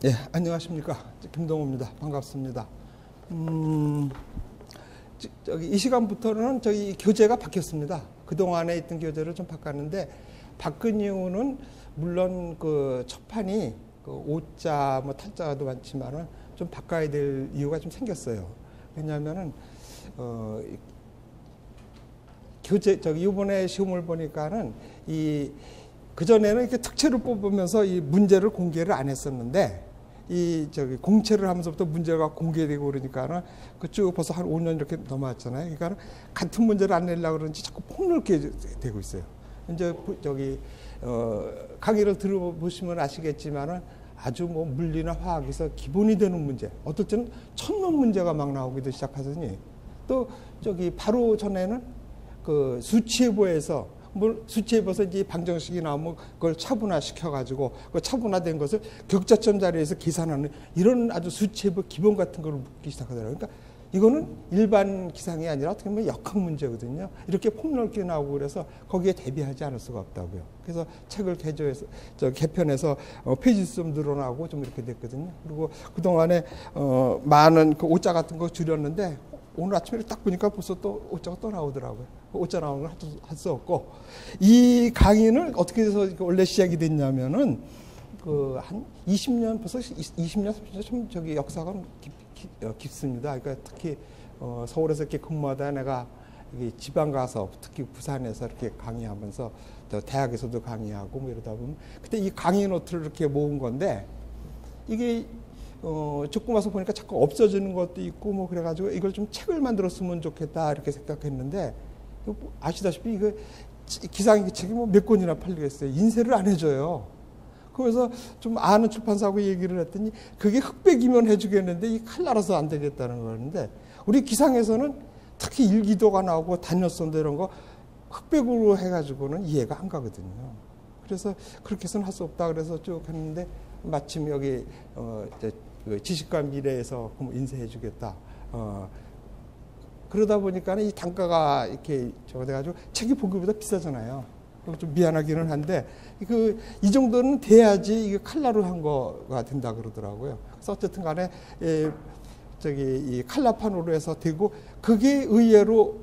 예, 안녕하십니까. 김동호입니다. 반갑습니다. 이 시간부터는 저희 교재가 바뀌었습니다. 그동안에 있던 교재를 좀 바꿨는데, 바꾼 이유는 물론 그 첫판이 그 오자, 뭐 탈자도 많지만은 좀 바꿔야 될 이유가 좀 생겼어요. 왜냐하면은, 이번에 시험을 보니까는 그전에는 이렇게 특채를 뽑으면서 이 문제를 공개를 안 했었는데, 공채를 하면서부터 문제가 공개되고 그러니까는 그쭉 벌써 한 5년 이렇게 넘어왔잖아요. 그러니까 같은 문제를 안 내려고 그러는지 자꾸 폭넓게 되고 있어요. 이제 강의를 들어보시면 아시겠지만은 아주 뭐 물리나 화학에서 기본이 되는 문제, 어떨 때는 천문 문제가 막 나오기도 시작하더니 또 바로 전에는 그 수치해보에서 수치해봐서 이제 방정식이 나오면 그걸 차분화 시켜가지고 그 차분화된 것을 격자점 자리에서 계산하는 이런 아주 수치해보 기본 같은 걸 묻기 시작하더라고요. 그러니까 이거는 일반 기상이 아니라 어떻게 보면 역학 문제거든요. 이렇게 폭넓게 나오고 그래서 거기에 대비하지 않을 수가 없다고요. 그래서 책을 개편해서 페이지 좀 늘어나고 좀 이렇게 됐거든요. 그리고 그동안에 많은 그 오자 같은 거 줄였는데 오늘 아침에 딱 보니까 벌써 또 오자가 또 나오더라고요. 오자 나오는 걸 할 수 없고, 이 강의는 어떻게 해서 원래 시작이 됐냐면은 한 20년, 벌써 20년, 30년 좀 역사가 깊습니다. 그러니까 특히 서울에서 이렇게 근무하다 내가 지방 가서 특히 부산에서 이렇게 강의하면서 또 대학에서도 강의하고 뭐 이러다 보면 그때 이 강의 노트를 이렇게 모은 건데, 이게 조금 와서 보니까 자꾸 없어지는 것도 있고 뭐 그래가지고 이걸 좀 책을 만들었으면 좋겠다 이렇게 생각했는데, 아시다시피 이거 기상기 책이 뭐 몇 권이나 팔리겠어요. 인쇄를 안 해줘요. 그래서 좀 아는 출판사하고 얘기를 했더니 그게 흑백이면 해주겠는데 이 칼라라서 안 되겠다는 거였는데, 우리 기상에서는 특히 일기도가 나오고 단열선도 이런 거 흑백으로 해가지고는 이해가 안 가거든요. 그래서 그렇게 해서는 할 수 없다 그래서 쭉 했는데, 마침 여기 지식과 미래에서 인쇄해 주겠다. 그러다 보니까 이 단가가 이렇게 돼가지고 책이 보기보다 비싸잖아요. 좀 미안하기는 한데, 이 정도는 돼야지 이게 칼라로 한 거가 된다 그러더라고요. 그래서 어쨌든 간에, 이 칼라판으로 해서 되고, 그게 의외로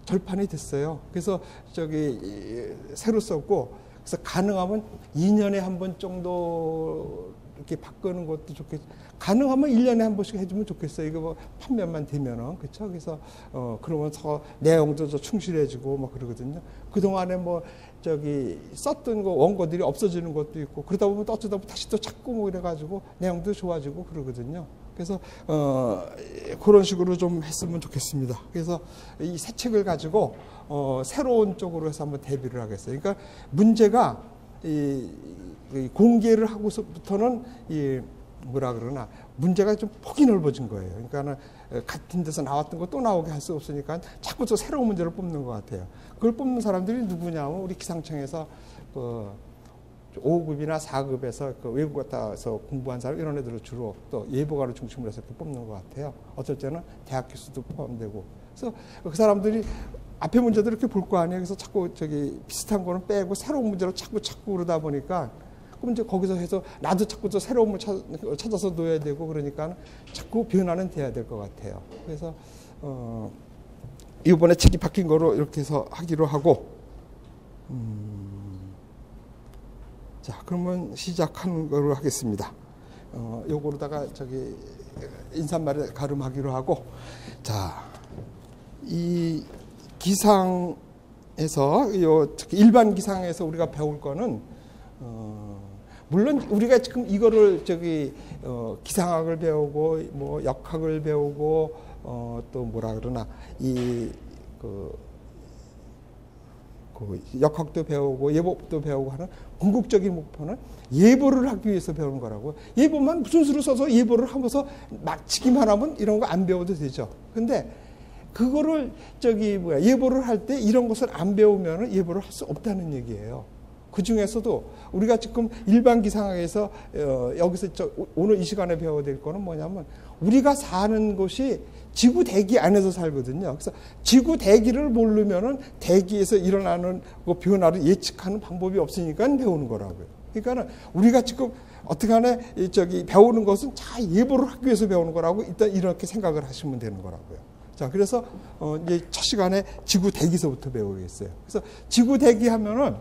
절판이 됐어요. 그래서 새로 썼고, 그래서 가능하면 2년에 한 번 정도 이렇게 바꾸는 것도 좋겠어요. 가능하면 1년에 한 번씩 해주면 좋겠어요. 이거 뭐 판매만 되면은. 그쵸? 그래서, 그러면서 내용도 더 충실해지고 뭐 그러거든요. 그동안에 썼던 원고들이 없어지는 것도 있고, 그러다 보면 또 어쩌다 보면 다시 또 찾고 뭐 이래가지고 내용도 좋아지고 그러거든요. 그래서, 그런 식으로 좀 했으면 좋겠습니다. 그래서 이 새 책을 가지고, 새로운 쪽으로 해서 한번 대비를 하겠어요. 그러니까 문제가 공개를 하고서부터는 문제가 좀 폭이 넓어진 거예요. 그러니까 같은 데서 나왔던 거 또 나오게 할 수 없으니까 자꾸 또 새로운 문제를 뽑는 것 같아요. 그걸 뽑는 사람들이 누구냐면 우리 기상청에서 5급이나 4급에서 외국 갔다서 공부한 사람 이런 애들을 주로 또 예보가를 중심으로 해서 이렇게 뽑는 것 같아요. 어떨 때는 대학 교수도 포함되고. 그래서 그 사람들이 앞에 문제들 이렇게 볼 거 아니에요. 그래서 자꾸 비슷한 거는 빼고 새로운 문제로 자꾸 그러다 보니까, 그럼 이제 거기서 해서 나도 자꾸 또 새로운 걸 찾아서 놓아야 되고 그러니까 자꾸 변화는 돼야 될 것 같아요. 그래서 이번에 책이 바뀐 거로 이렇게 해서 하기로 하고, 자, 그러면 시작하는 거로 하겠습니다. 요거로다가 인사말을 가름하기로 하고, 자, 이 기상에서 특히 일반 기상에서 우리가 배울 거는 물론 우리가 지금 이거를 기상학을 배우고 뭐 역학을 배우고 또 뭐라 그러나 역학도 배우고 예보도 배우고 하는 궁극적인 목표는 예보를 하기 위해서 배우는 거라고. 예보만 무슨 수를 써서 예보를 하면서 맞히기만 하면 이런 거 안 배워도 되죠. 근데 그거를 예보를 할 때 이런 것을 안 배우면 예보를 할 수 없다는 얘기예요. 그 중에서도 우리가 지금 일반 기상학에서 여기서 오늘 이 시간에 배워야 될 거는 뭐냐면, 우리가 사는 곳이 지구 대기 안에서 살거든요. 그래서 지구 대기를 모르면은 대기에서 일어나는 변화를 예측하는 방법이 없으니까 배우는 거라고요. 그러니까는 우리가 지금 어떻게 하나 배우는 것은 자 예보를 하기 위해서 배우는 거라고 일단 이렇게 생각을 하시면 되는 거라고요. 자, 그래서 이제 첫 시간에 지구 대기서부터 배우겠어요. 그래서 지구 대기 하면은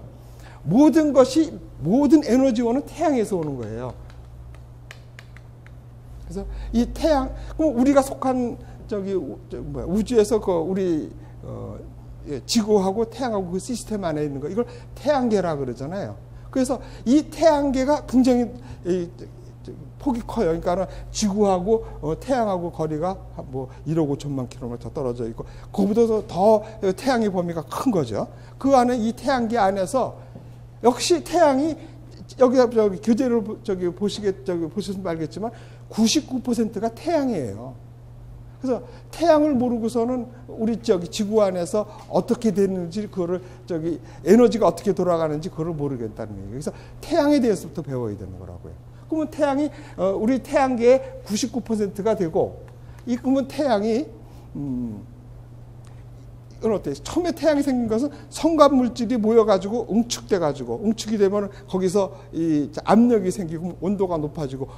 모든 에너지원은 태양에서 오는 거예요. 그래서 이 태양, 그럼 우리가 속한 우주에서 우리 지구하고 태양하고 그 시스템 안에 있는 거, 이걸 태양계라 그러잖아요. 그래서 이 태양계가 굉장히 폭이 커요. 그러니까 지구하고 태양하고 거리가 뭐 1억 5천만 킬로미터 떨어져 있고, 그보다 더 태양의 범위가 큰 거죠. 그 안에 이 태양계 안에서 역시 태양이 여기 교재를 보시면 알겠지만 99%가 태양이에요. 그래서 태양을 모르고서는 우리 지구 안에서 어떻게 되는지, 그거를 에너지가 어떻게 돌아가는지 그걸 모르겠다는 얘기예요. 그래서 태양에 대해서부터 배워야 되는 거라고요. 그러면 태양이 우리 태양계의 99%가 되고, 그러면 태양이 이건 어때요? 처음에 태양이 생긴 것은 성간 물질이 모여가지고 응축이 되면 거기서 이 압력이 생기고 온도가 높아지고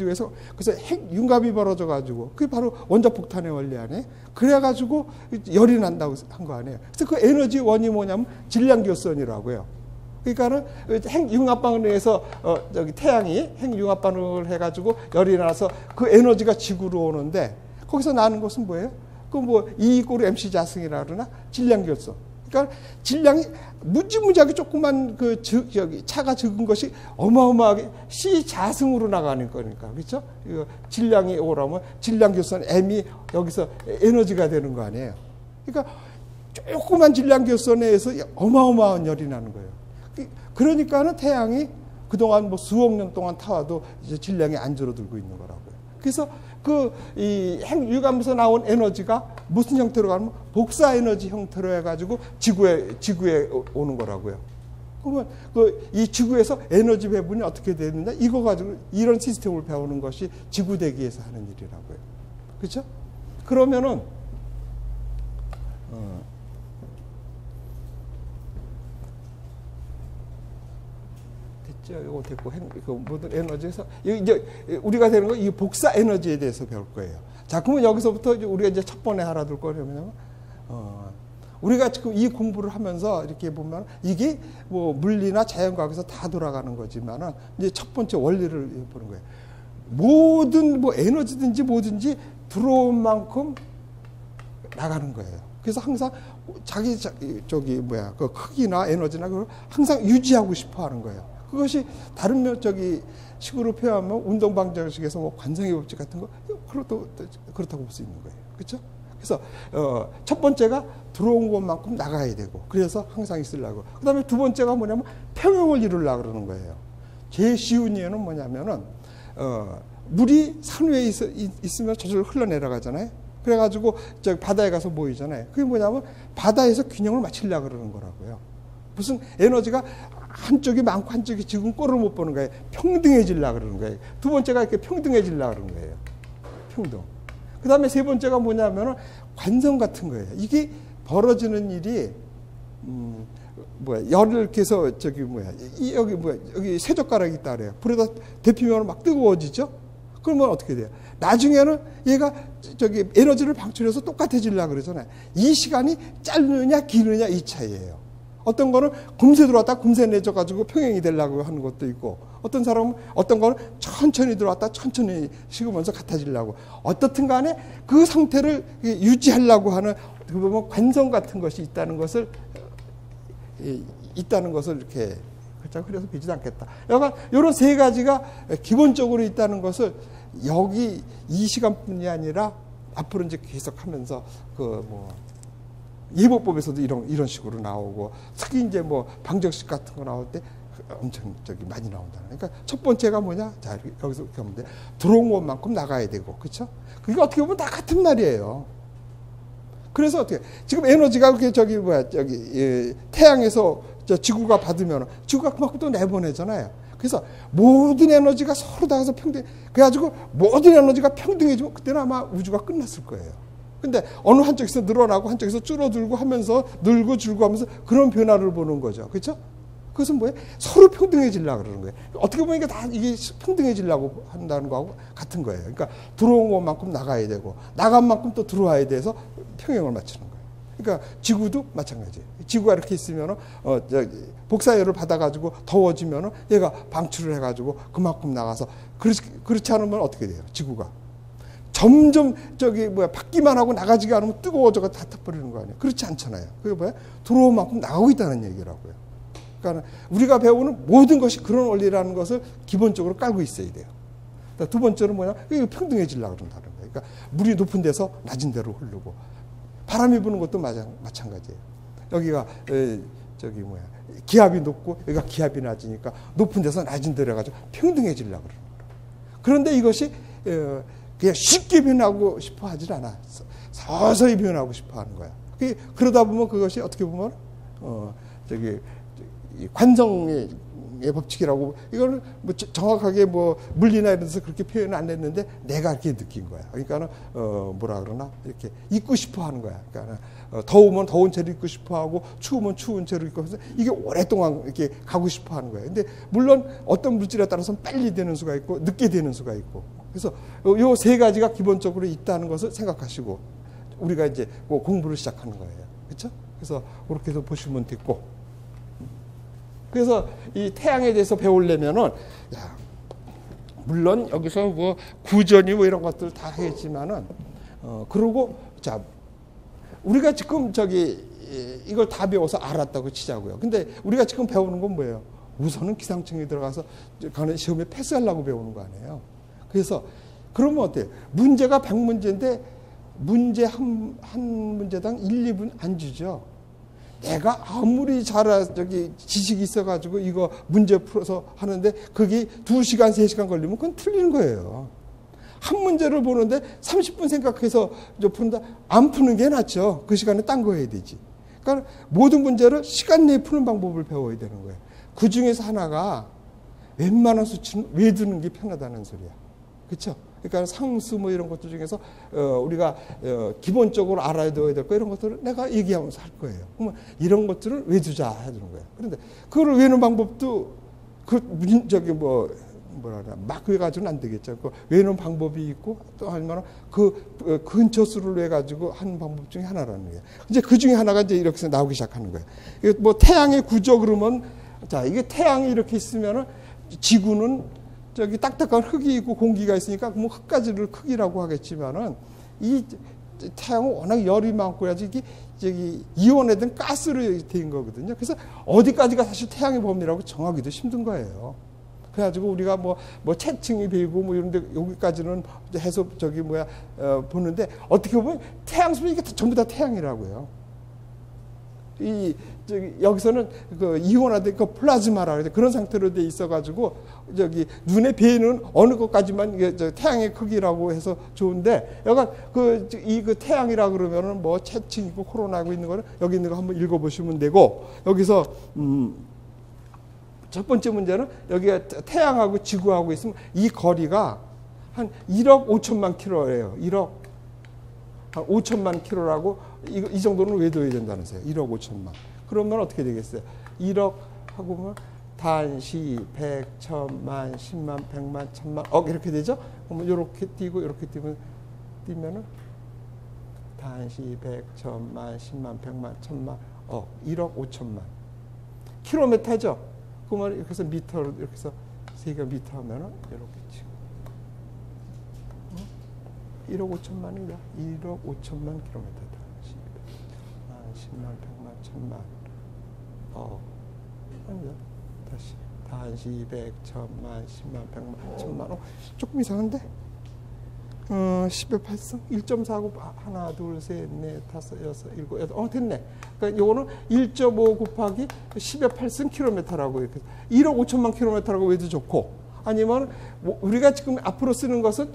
해서 그래서 핵융합이 벌어져가지고 그게 바로 원자폭탄의 원리 안에 그래가지고 열이 난다고 한 거 아니에요. 그래서 그 에너지 원이 뭐냐면 질량교선이라고요. 그러니까는 핵융합 반응에서 태양이 핵융합 반응을 해가지고 열이 나서 그 에너지가 지구로 오는데, 거기서 나는 것은 뭐예요? E = MC 자승이라 그러나 질량결선. 그러니까 질량이 무지무지하게 조그만 차가 적은 것이 어마어마하게 C 자승으로 나가는 거니까. 그렇죠? 질량이 오라면 질량결선 M이 여기서 에너지가 되는 거 아니에요. 그러니까 조그만 질량결선에 의해서 어마어마한 열이 나는 거예요. 그러니까는 태양이 그동안 뭐 수억 년 동안 타와도 이제 질량이 안 줄어들고 있는 거라고요. 그래서 이 핵융합에서 나온 에너지가 무슨 형태로 가면 복사 에너지 형태로 해가지고 지구에 오는 거라고요. 그러면 이 지구에서 에너지 배분이 어떻게 되느냐, 이거 가지고 이런 시스템을 배우는 것이 지구 대기에서 하는 일이라고요. 그렇죠? 그러면은 이거 됐고, 모든 에너지에서 이제 우리가 되는 거 이 복사 에너지에 대해서 배울 거예요. 자, 그러면 여기서부터 우리가 이제 첫 번에 알아둘 거냐면, 우리가 지금 이 공부를 하면서 이렇게 보면 이게 뭐 물리나 자연과학에서 다 돌아가는 거지만은 이제 첫 번째 원리를 보는 거예요. 모든 뭐 에너지든지 뭐든지 들어온 만큼 나가는 거예요. 그래서 항상 그 크기나 에너지나 그걸 항상 유지하고 싶어 하는 거예요. 그것이 다른 식으로 표현하면 운동 방정식에서 뭐 관성의 법칙 같은 거 그렇다고 볼 수 있는 거예요. 그렇죠? 그래서 첫 번째가 들어온 것만큼 나가야 되고, 그래서 항상 있으려고. 그다음에 두 번째가 뭐냐면 평형을 이루려고 그러는 거예요. 제일 쉬운 예는 뭐냐면은 물이 산 위에 있으면 저절로 흘러내려가잖아요. 그래가지고 바다에 가서 모이잖아요. 그게 뭐냐면 바다에서 균형을 맞추려고 그러는 거라고요. 무슨 에너지가 한쪽이 많고 한쪽이 지금 꼴을 못 보는 거예요. 평등해지려고 그러는 거예요. 두 번째가 이렇게 평등해지려고 그러는 거예요. 평등. 그 다음에 세 번째가 뭐냐면은 관성 같은 거예요. 이게 벌어지는 일이, 열을 이렇게 해서 여기 세 젓가락이 있다 그래요. 불에다 데피면 막 뜨거워지죠? 그러면 어떻게 돼요? 나중에는 얘가 에너지를 방출해서 똑같아지려고 그러잖아요. 이 시간이 짧느냐 기느냐 이 차이예요. 어떤 거는 금세 들어왔다 금세 내져가지고 평행이 되려고 하는 것도 있고, 어떤 사람은 어떤 거는 천천히 들어왔다 천천히 식으면서 같아지려고, 어떻든 간에 그 상태를 유지하려고 하는 보면 관성 같은 것이 있다는 것을 이렇게 그래서 비지도 않겠다. 약간 이런 세 가지가 기본적으로 있다는 것을 여기 이 시간뿐이 아니라 앞으로 이제 계속하면서 예보법에서도 이런 식으로 나오고, 특히 이제 뭐 방정식 같은 거 나올 때 엄청 많이 나온다. 그러니까 첫 번째가 뭐냐? 자, 여기서 이렇게 하면 돼. 들어온 것만큼 나가야 되고, 그렇죠? 그게 어떻게 보면 다 같은 말이에요. 그래서 어떻게 지금 에너지가 그렇게 태양에서 지구가 받으면 지구가 그만큼 또 내보내잖아요. 그래서 모든 에너지가 서로 다 해서 그래가지고 모든 에너지가 평등해지면 그때는 아마 우주가 끝났을 거예요. 근데 어느 한쪽에서 늘어나고 한쪽에서 줄어들고 하면서 늘고 줄고 하면서 그런 변화를 보는 거죠. 그렇죠? 그것은 뭐예요? 서로 평등해지려고 그러는 거예요. 어떻게 보면 이게 평등해지려고 한다는 거하고 같은 거예요. 그러니까 들어온 것만큼 나가야 되고 나간 만큼 또 들어와야 돼서 평형을 맞추는 거예요. 그러니까 지구도 마찬가지예요. 지구가 이렇게 있으면 복사열을 받아가지고 더워지면 얘가 방출을 해가지고 그만큼 나가서 그렇지 않으면 어떻게 돼요? 지구가 점점 받기만 하고 나가지가 않으면 뜨거워져가 다 타버리는 거 아니에요? 그렇지 않잖아요. 그게 뭐야? 들어온 만큼 나가고 있다는 얘기라고요. 그러니까 우리가 배우는 모든 것이 그런 원리라는 것을 기본적으로 깔고 있어야 돼요. 두 번째는 뭐냐? 이거 평등해지려고 그런다는 거예요. 그러니까 물이 높은 데서 낮은 데로 흐르고 바람이 부는 것도 마찬가지예요. 여기가 기압이 높고 여기가 기압이 낮으니까 높은 데서 낮은 데로 해가지고 평등해지려고 그러는 거예요. 그런데 이것이 그냥 쉽게 변하고 싶어 하질 않아. 서서히 변하고 싶어 하는 거야. 그러다 보면 그것이 어떻게 보면 관성의 법칙이라고, 이거는 뭐 정확하게 뭐 물리나 이런 데서 그렇게 표현을 안 했는데 내가 이렇게 느낀 거야. 그러니까는 뭐라 그러나 이렇게 잊고 싶어 하는 거야. 그러니까 더우면 더운 채로 입고 싶어 하고 추우면 추운 채로 입고 해서 이게 오랫동안 이렇게 가고 싶어 하는 거예요. 근데 물론 어떤 물질에 따라서는 빨리 되는 수가 있고 늦게 되는 수가 있고, 그래서 요 세 가지가 기본적으로 있다는 것을 생각하시고 우리가 이제 뭐 공부를 시작하는 거예요. 그렇죠? 그래서 그렇게 해서 보시면 됐고, 그래서 이 태양에 대해서 배우려면은 물론 여기서 뭐 구전이 뭐 이런 것들 다 하겠지만은 그러고 자 우리가 지금 이걸 다 배워서 알았다고 치자고요. 근데 우리가 지금 배우는 건 뭐예요? 우선은 기상청에 들어가서 가는 시험에 패스하려고 배우는 거 아니에요. 그래서 그러면 어때요? 문제가 100문제인데 문제 한 문제당 1, 2분 안 주죠. 내가 아무리 지식이 있어가지고 이거 문제 풀어서 하는데 그게 2시간, 3시간 걸리면 그건 틀리는 거예요. 한 문제를 보는데 30분 생각해서 푸는다. 안 푸는 게 낫죠. 그 시간에 딴 거 해야 되지. 그러니까 모든 문제를 시간 내에 푸는 방법을 배워야 되는 거예요. 그 중에서 하나가 웬만한 수치는 외두는 게 편하다는 소리야. 그렇죠? 그러니까 상수 뭐 이런 것들 중에서 우리가 기본적으로 알아야 될 거 이런 것들을 내가 얘기하면서 할 거예요. 그러면 이런 것들을 외두자 해주는 거예요. 그런데 그걸 외우는 방법도 막 외가지고는 안 되겠죠. 그 외우는 방법이 있고 또 아니면 그 근처 수를 외가지고 하는 방법 중에 하나라는 거예요. 이제 그 중에 하나가 이제 이렇게 나오기 시작하는 거예요. 뭐 태양의 구조 그러면 자 이게 태양이 이렇게 있으면은 지구는 딱딱한 흙이 있고 공기가 있으니까 뭐 흙가지를 크기라고 하겠지만은 이 태양은 워낙 열이 많고 해야지 이게 이온화된 가스로 된 거거든요. 그래서 어디까지가 사실 태양의 범위라고 정하기도 힘든 거예요. 그래가지고 우리가 뭐 채층이 배이고 뭐 이런데 여기까지는 해서 보는데 어떻게 보면 태양 속에 이게 전부 다 태양이라고요. 여기서는 그 이온화된 그 플라즈마라 그런 상태로 돼 있어가지고 눈에 뵈는 어느 것까지만 태양의 크기라고 해서 좋은데 여가 그 태양이라 그러면은 뭐 채층 있고 코로나고 있는 거는 여기 있는 거 한번 읽어보시면 되고, 여기서 첫 번째 문제는 여기가 태양하고 지구하고 있으면 이 거리가 한 1억 5천만 킬로예요. 1억 한 5천만 킬로라고 이 정도는 외워야 된다는 거예요. 1억 5천만. 그러면 어떻게 되겠어요? 1억 하고 보면 단시, 100, 1000만, 10만, 100만, 1000만, 억 이렇게 되죠? 그러면 이렇게 뛰고 이렇게 뛰면은 단시, 100, 1000만, 10만, 100만, 1000만, 억, 1억 5천만. 킬로미터죠? 그러면 이렇게 해서 미터로 이렇게 해서 세개가 미터 하면은 이렇게 치고 1억 5천만이다. 1억 5천만 킬로미터다. 10만, 100만, 1000만. 아니다. 다시. 단시, 100, 1000만, 10만, 100만, 1000만. 조금 이상한데? 10의 8승? 1.49, 하나, 둘, 셋, 넷, 다섯, 여섯, 일곱, 여덟. 됐네. 그러니까 요거는 1.5 곱하기 10의 8승 킬로미터라고 이렇게. 1억 5천만 킬로미터라고 외도 좋고, 아니면 우리가 지금 앞으로 쓰는 것은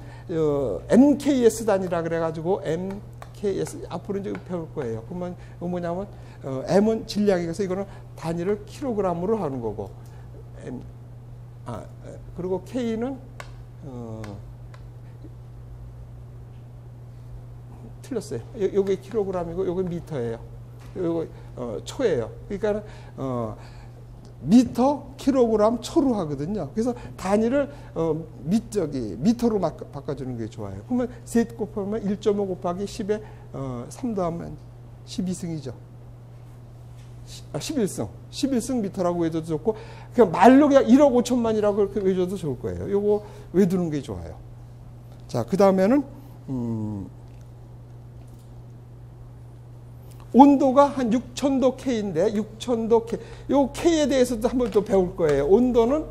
MKS 단위라 그래가지고 MKS 앞으로 이제 배울 거예요. 그러면 뭐냐면 M은 질량이어서 이거는 단위를 킬로그램으로 하는 거고, 그리고 K는 틀렸어요. 요게 킬로그램이고 요게 미터예요. 요거 초예요. 그러니까 미터, 킬로그램, 초로 하거든요. 그래서 단위를 미터로 바꿔주는 게 좋아요. 그러면 셋 곱하면 1.5 곱하기 10에 3 더하면 12승이죠. 11승. 11승 미터라고 해줘도 좋고, 그냥 말로 그냥 1억 5천만이라고 그렇게 외워줘도 좋을 거예요. 요거 외두는 게 좋아요. 자, 그 다음에는, 온도가 한 6000도 K인데, 6000도 K. 요 K에 대해서도 한번 또 배울 거예요. 온도는,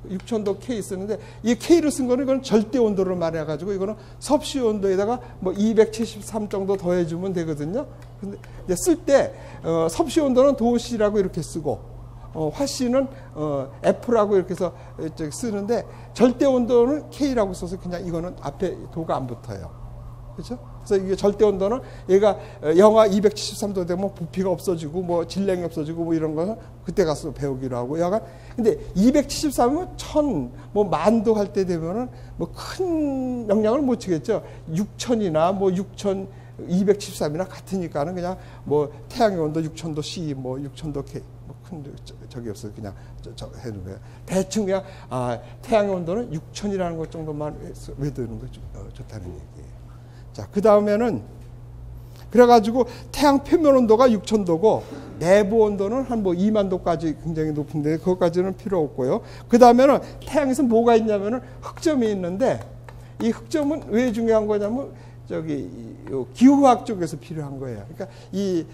6000도 K 쓰는데, 이 K를 쓴 거는 이건 절대 온도를 말해가지고, 이거는 섭씨 온도에다가 뭐 273 정도 더해주면 되거든요. 근데 이제 쓸 때, 섭씨 온도는 도씨라고 이렇게 쓰고, 화씨는 F라고 이렇게 해서 쓰는데, 절대 온도는 K라고 써서 그냥 이거는 앞에 도가 안 붙어요. 그렇죠? 그래서 이게 절대 온도는 얘가 영하 273도 되면 부피가 없어지고 뭐 질량이 없어지고 뭐 이런 거는 그때 가서 배우기로 하고 여간 근데 273은 1000, 뭐 만도 할 때 되면은 뭐 큰 영향을 못 주겠죠. 6000이나 뭐 6273이나 같으니까는 그냥 뭐 태양의 온도 6000도 C 뭐 6000도 K 뭐 큰 적이 없어서 그냥 해놓은 거예요. 대충 그냥 태양의 온도는 6000이라는 것 정도만 외우는 거 좋다는 얘기예요. 자, 그 다음에는, 그래가지고 태양 표면 온도가 6000도고, 내부 온도는 한 뭐 2만 도까지 굉장히 높은데, 그것까지는 필요 없고요. 그 다음에는 태양에서 뭐가 있냐면은 흑점이 있는데, 이 흑점은 왜 중요한 거냐면, 기후학 쪽에서 필요한 거예요. 그러니까 이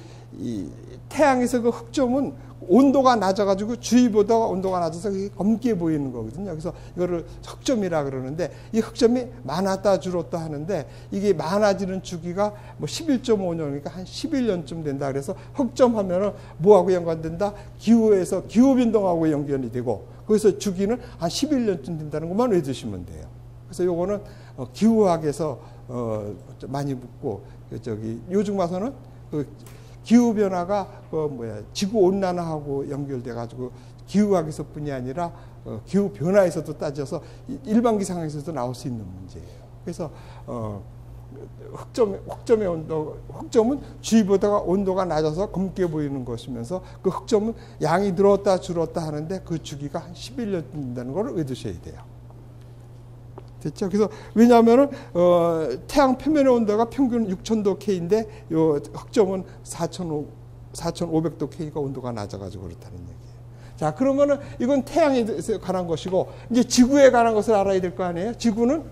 태양에서 그 흑점은 온도가 낮아가지고 주위보다 온도가 낮아서 검게 보이는 거거든요. 그래서 이거를 흑점이라 그러는데 이 흑점이 많았다 줄었다 하는데 이게 많아지는 주기가 뭐 11.5년이니까 한 11년쯤 된다. 그래서 흑점 하면은 뭐하고 연관된다? 기후에서 기후 변동하고 연결이 되고 거기서 주기는 한 11년쯤 된다는 것만 외두시면 돼요. 그래서 요거는 기후학에서 많이 묻고 요즘 와서는 기후 변화가 지구 온난화하고 연결돼 가지고 기후학에서뿐이 아니라 기후 변화에서도 따져서 일반 기상에서도 나올 수 있는 문제예요. 그래서 흑점의 온도, 흑점은 주위보다 온도가 낮아서 검게 보이는 것이면서 그 흑점은 양이 늘었다 줄었다 하는데 그 주기가 한 11년 된다는 걸 외두셔야 돼요. 됐죠? 그래서 왜냐하면은 태양 표면의 온도가 평균 6000도 K인데 요 흑점은 4500도 K가 온도가 낮아가지고 그렇다는 얘기예요. 자, 그러면은 이건 태양에 관한 것이고 이제 지구에 관한 것을 알아야 될 거 아니에요? 지구는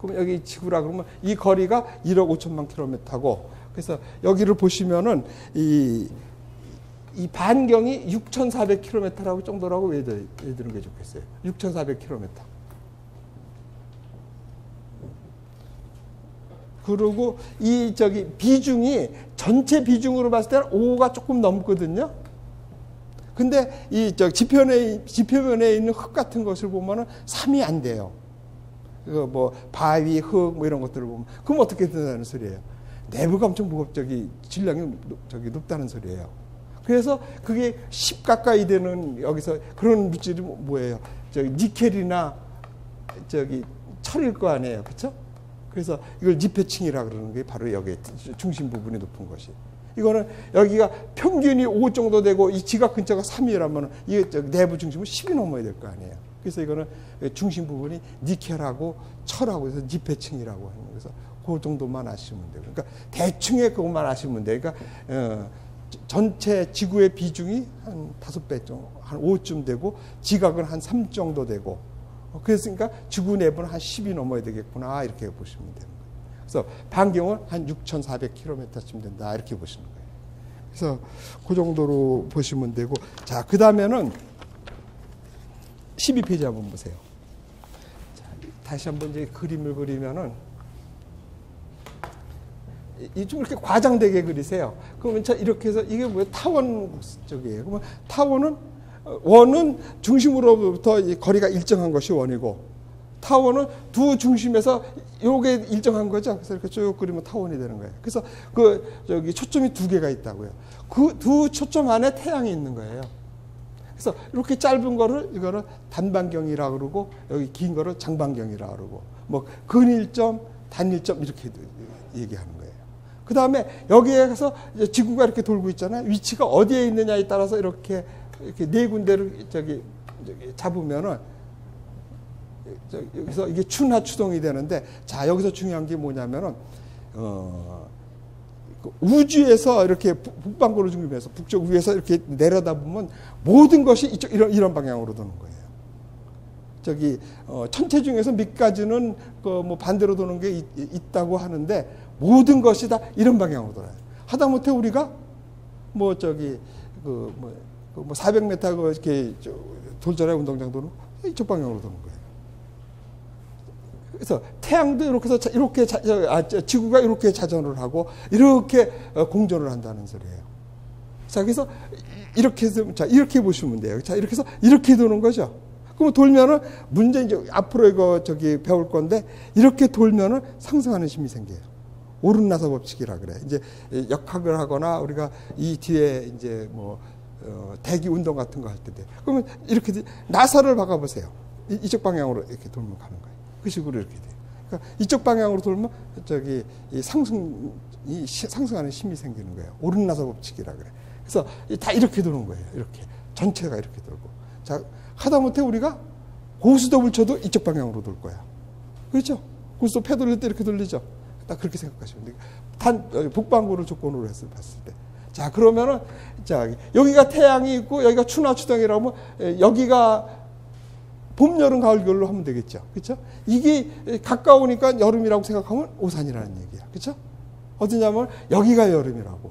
그럼 여기 지구라 그러면 이 거리가 1억 5천만 킬로미터고 그래서 여기를 보시면은 이 반경이 6,400km라고 정도라고 외우는 게 좋겠어요. 6,400km. 그리고 비중이 전체 비중으로 봤을 때는 5가 조금 넘거든요. 근데 지표면에 있는 흙 같은 것을 보면은 3이 안 돼요. 뭐 바위, 흙 뭐 이런 것들을 보면 그럼 어떻게 된다는 소리예요? 내부가 엄청 질량이 높다는 소리예요. 그래서 그게 10 가까이 되는 여기서 그런 물질이 뭐예요? 니켈이나 철일 거 아니에요. 그렇죠? 그래서 이걸 니페층이라 그러는 게 바로 여기 중심 부분이 높은 것이. 이거는 여기가 평균이 5 정도 되고 이 지각 근처가 3이라면 이게 내부 중심은 10이 넘어야 될 거 아니에요. 그래서 이거는 중심 부분이 니켈하고 철하고 해서 니페층이라고 하는 거예요. 그래서 그 정도만 아시면 돼요. 그러니까 대충의 그것만 아시면 돼요. 그러니까 전체 지구의 비중이 한 5배 정도, 한 5쯤 되고 지각은 한 3 정도 되고 그랬으니까 지구 내부는 한 10이 넘어야 되겠구나 이렇게 보시면 됩니다. 그래서 반경은 한 6,400km쯤 된다 이렇게 보시는 거예요. 그래서 그 정도로 보시면 되고 자, 그 다음에는 12페이지 한번 보세요. 자, 다시 한번 이제 그림을 그리면은 좀 이렇게 과장되게 그리세요. 그러면 이렇게 해서 이게 뭐예요? 타원 쪽이에요. 그러면 타원은 원은 중심으로부터 거리가 일정한 것이 원이고 타원은 두 중심에서 요게 일정한 거죠. 그래서 이렇게 쭉 그리면 타원이 되는 거예요. 그래서 초점이 2개가 있다고요. 그 두 초점 안에 태양이 있는 거예요. 그래서 이렇게 짧은 거를 이거를 단반경이라 그러고 여기 긴 거를 장반경이라 그러고 뭐 근일점, 단일점 이렇게 얘기하는 거예요. 그 다음에 여기에 가서 지구가 이렇게 돌고 있잖아요. 위치가 어디에 있느냐에 따라서 이렇게 네 군데를 잡으면은 여기서 이게 추나 추동이 되는데, 자, 여기서 중요한 게 뭐냐면은, 우주에서 이렇게 북반구를 중심해서 북쪽 위에서 이렇게 내려다보면 모든 것이 이쪽 이런 방향으로 도는 거예요. 천체 중에서 몇 가지는 뭐 반대로 도는 게 있다고 하는데 모든 것이 다 이런 방향으로 돌아요. 하다못해 우리가 400m 이렇게 돌잖아요. 운동장도는 이쪽 방향으로 도는 거예요. 그래서 태양도 이렇게 지구가 이렇게 자전을 하고 이렇게 공전을 한다는 소리예요. 자, 그래서 이렇게 보시면 돼요. 자, 이렇게 해서 이렇게 도는 거죠. 그럼 돌면은 문제 이제 앞으로 이거 배울 건데, 이렇게 돌면은 상승하는 힘이 생겨요. 오른나사 법칙이라 그래. 이제 역학을 하거나 우리가 이 뒤에 이제 대기 운동 같은 거 할 때 돼. 그러면 이렇게 나사를 박아보세요. 이쪽 방향으로 이렇게 돌면 가는 거예요. 그 식으로 이렇게 돼요. 그러니까 이쪽 방향으로 돌면 이 상승하는 힘이 생기는 거예요. 오른나사 법칙이라 그래. 그래서 다 이렇게 도는 거예요. 이렇게 전체가 이렇게 돌고. 자, 하다못해 우리가 고스톱을 쳐도 이쪽 방향으로 돌 거야. 그렇죠? 고스톱 패 돌릴 때 이렇게 돌리죠. 딱 그렇게 생각하시면 돼요. 북반구를 조건으로 봤을 때. 자, 그러면은, 자, 여기가 태양이 있고, 여기가 추나 추동이라고 하면, 여기가 봄, 여름, 가을, 겨울로 하면 되겠죠. 그렇죠? 이게 가까우니까 여름이라고 생각하면 오산이라는 얘기야. 그렇죠? 어디냐면 여기가 여름이라고.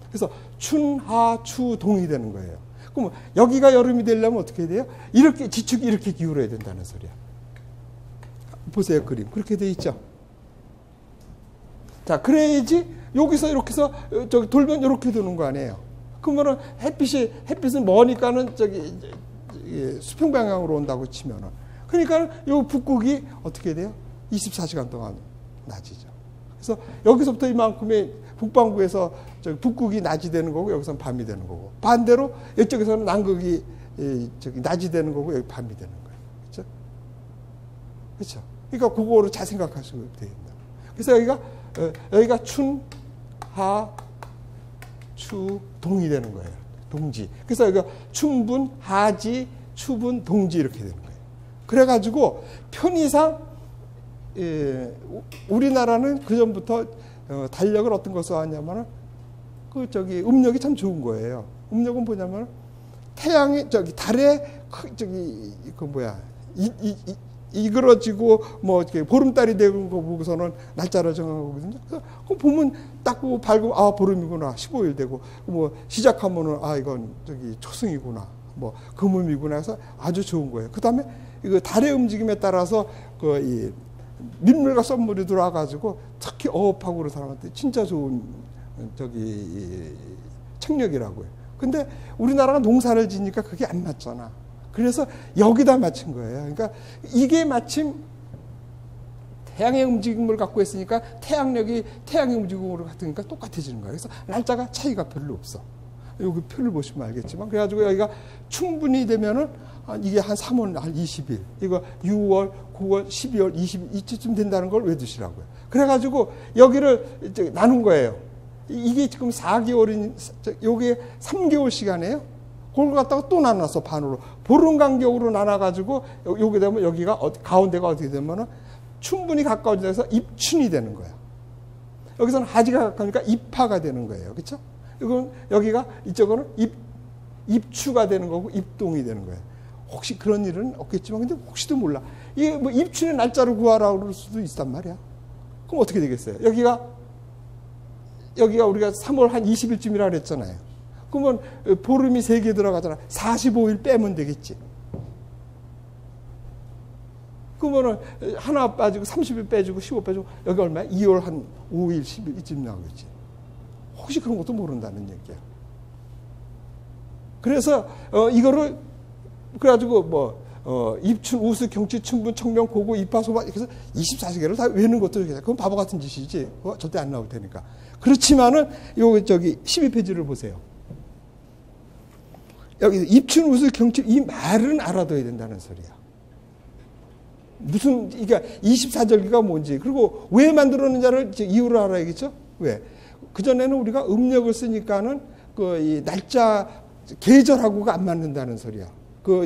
그래서 춘, 하, 추, 동이 되는 거예요. 그럼 여기가 여름이 되려면 어떻게 돼요? 이렇게 지축이 이렇게 기울어야 된다는 소리야. 보세요, 그림. 그렇게 돼 있죠. 자, 그래야지 여기서 이렇게 해서 돌면 이렇게 도는 거 아니에요. 그러면은 햇빛은 머니까는 수평 방향으로 온다고 치면은, 그러니까 요 북극이 어떻게 돼요? 24시간 동안 낮이죠. 그래서 여기서부터 이만큼의 북반구에서 북극이 낮이 되는 거고, 여기서는 밤이 되는 거고, 반대로 이쪽에서는 남극이 낮이 되는 거고, 여기 밤이 되는 거예요. 그렇죠? 그렇죠? 그러니까 그거를 잘 생각하시면 됩니다. 그래서 여기가 춘, 하, 추, 동이 되는 거예요. 동지. 그래서 여기가 춘분, 하지, 추분, 동지 이렇게 되는 거예요. 그래가지고 편의상 우리나라는 그 전부터 달력을 어떤 것으로 하냐면은 음력이 참 좋은 거예요. 음력은 뭐냐면 태양이 달에 이그러지고 이렇게 보름달이 되는 거 보고서는 날짜를 정하거든요. 그래서 보면 딱 밝으면 보름이구나. 15일 되고 시작하면은 이건 초승이구나. 금음이구나 해서 아주 좋은 거예요. 그다음에 이거 달의 움직임에 따라서 이 민물과 썸물이 들어와가지고 특히 어업하고 그런 사람한테 진짜 좋은 청력이라고 해요. 근데 우리나라가 농사를 지니까 그게 안 맞잖아. 그래서 여기다 맞춘 거예요. 그러니까 이게 마침 태양의 움직임을 갖고 있으니까 태양력이 태양의 움직임으로 같으니까 똑같아지는 거예요. 그래서 날짜가 차이가 별로 없어. 여기 표를 보시면 알겠지만, 그래가지고 여기가 충분히 되면은 이게 한 3월, 한 20일, 이거 6월, 9월, 12월, 20일 이쯤 된다는 걸 외두시라고요. 그래가지고 여기를 나눈 거예요. 이게 지금 4개월인, 요게 3개월 시간이에요. 그걸 갖다가 또 나눴어, 반으로. 보름 간격으로 나눠가지고, 여기 되면 여기가, 가운데가 어떻게 되면은 충분히 가까워진 데서 입춘이 되는 거야. 여기서는 하지가 가까우니까 입하가 되는 거예요. 그쵸? 이건 여기가, 이쪽은 입추가 되는 거고, 입동이 되는 거예요. 혹시 그런 일은 없겠지만, 근데 혹시도 몰라. 이게 입춘의 날짜를 구하라고 그럴 수도 있단 말이야. 그럼 어떻게 되겠어요? 여기가 우리가 3월 한 20일쯤이라 그랬잖아요. 그러면 보름이 3개 들어가잖아. 45일 빼면 되겠지. 그러면은 하나 빠지고 30일 빼주고 15 빼주고 여기 얼마야? 2월 한 5일, 10일 이쯤 나오겠지. 혹시 그런 것도 모른다는 얘기야. 그래서 이거를 그래가지고 입춘, 우수, 경치, 춘분, 청명, 고고, 입하, 소바 이렇게 해서 24시계를 다 외우는 것도 그건 바보 같은 짓이지. 절대 안 나올 테니까. 그렇지만은 12페이지를 보세요. 여기 입춘, 우수, 경치 이 말은 알아둬야 된다는 소리야. 무슨 이게 24절기가 뭔지, 그리고 왜 만들었는지를 이유를 알아야겠죠? 왜? 그전에는 우리가 음력을 쓰니까는 이 날짜 계절하고가 안 맞는다는 소리야. 뭐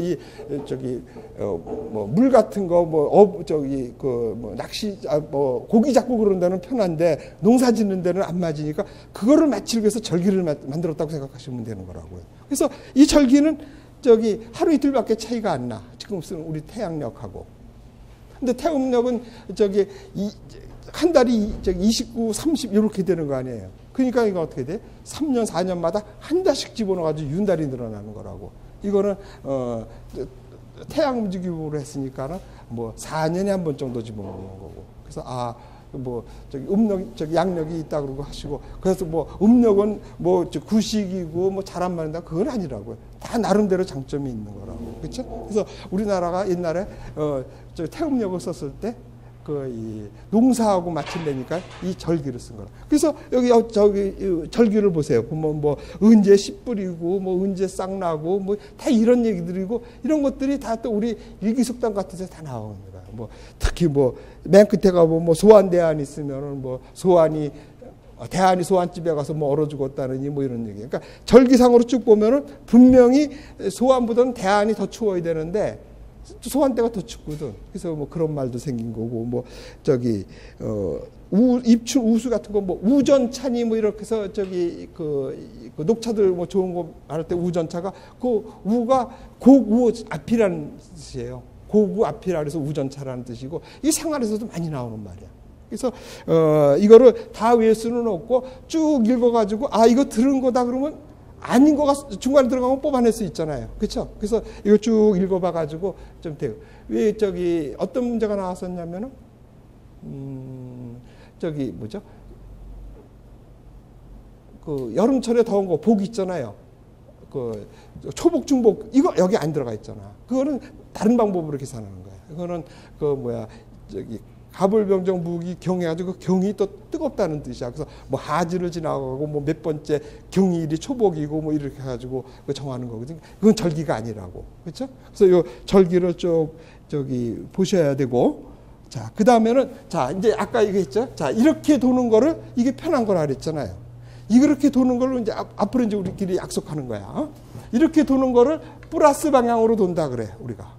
물 같은 거 뭐 낚시 뭐 고기 잡고 그런 데는 편한데 농사 짓는 데는 안 맞으니까 그거를 맞추기 위해서 절기를 만들었다고 생각하시면 되는 거라고요. 그래서 이 절기는 하루 이틀밖에 차이가 안 나. 지금 쓰는 우리 태양력하고. 근데 태음력은 한 달이 29, 30 이렇게 되는 거 아니에요. 그러니까 이거 어떻게 돼? 3년, 4년마다 한 달씩 집어넣어가지고 윤달이 늘어나는 거라고. 이거는 태양 움직임으로 했으니까는 뭐 4년에 한 번 정도 집어넣는 거고. 그래서 양력이 있다 그러고 하시고, 그래서 뭐 음력은 뭐 구식이고 뭐 잘 안 맞는다 그건 아니라고요. 다 나름대로 장점이 있는 거라고. 그렇죠? 그래서 우리나라가 옛날에 태음력을 썼을 때 이 농사하고 맞춘다니까 이 절기를 쓴 거라. 그래서 여기 절기를 보세요. 보면 뭐 언제 씨 뿌리고 뭐 언제 싹 나고 뭐 다 이런 얘기들이고, 이런 것들이 다 또 우리 일기숙당 같은 데서 다 나오는 거야. 뭐 특히 뭐 맨 끝에 가보면 뭐 소환대안 있으면은 뭐 대안이 소환집에 가서 뭐 얼어 죽었다느니 뭐 이런 얘기. 그러니까 절기상으로 쭉 보면은 분명히 소환보다는 대안이 더 추워야 되는데 소환대가 더 춥거든. 그래서 뭐 그런 말도 생긴 거고, 뭐 입춘 우수 같은 거 뭐 우전차니 뭐 이렇게 해서 녹차들 뭐 좋은 거 말할 때 우전차가 그 우가 고구 앞이라는 뜻이에요. 고구 앞이라 그래서 우전차라는 뜻이고, 이 생활에서도 많이 나오는 말이야. 그래서 이거를 다 외울 수는 없고 쭉 읽어가지고 이거 들은 거다 그러면 아닌 거가 중간에 들어가면 뽑아낼 수 있잖아요. 그렇죠? 그래서 이거 쭉 읽어봐가지고 좀 돼요. 왜 어떤 문제가 나왔었냐면은 여름철에 더운 거 복 있잖아요. 초복 중복 이거 여기 안 들어가 있잖아. 그거는 다른 방법으로 계산하는 거야. 그거는 가불병정 무기 경해가지고 경이 또 뜨겁다는 뜻이야. 그래서 뭐 하지를 지나가고 뭐 몇 번째 경일이 초복이고 뭐 이렇게 해가지고 정하는 거거든. 그건 절기가 아니라고. 그렇죠? 그래서 요 절기를 쭉 보셔야 되고, 자, 그 다음에는 이제 아까 얘기했죠. 자, 이렇게 도는 거를 이게 편한 거라 그랬잖아요. 이렇게 도는 걸로 이제 앞으로 이제 우리끼리 약속하는 거야. 이렇게 도는 거를 플러스 방향으로 돈다 그래, 우리가.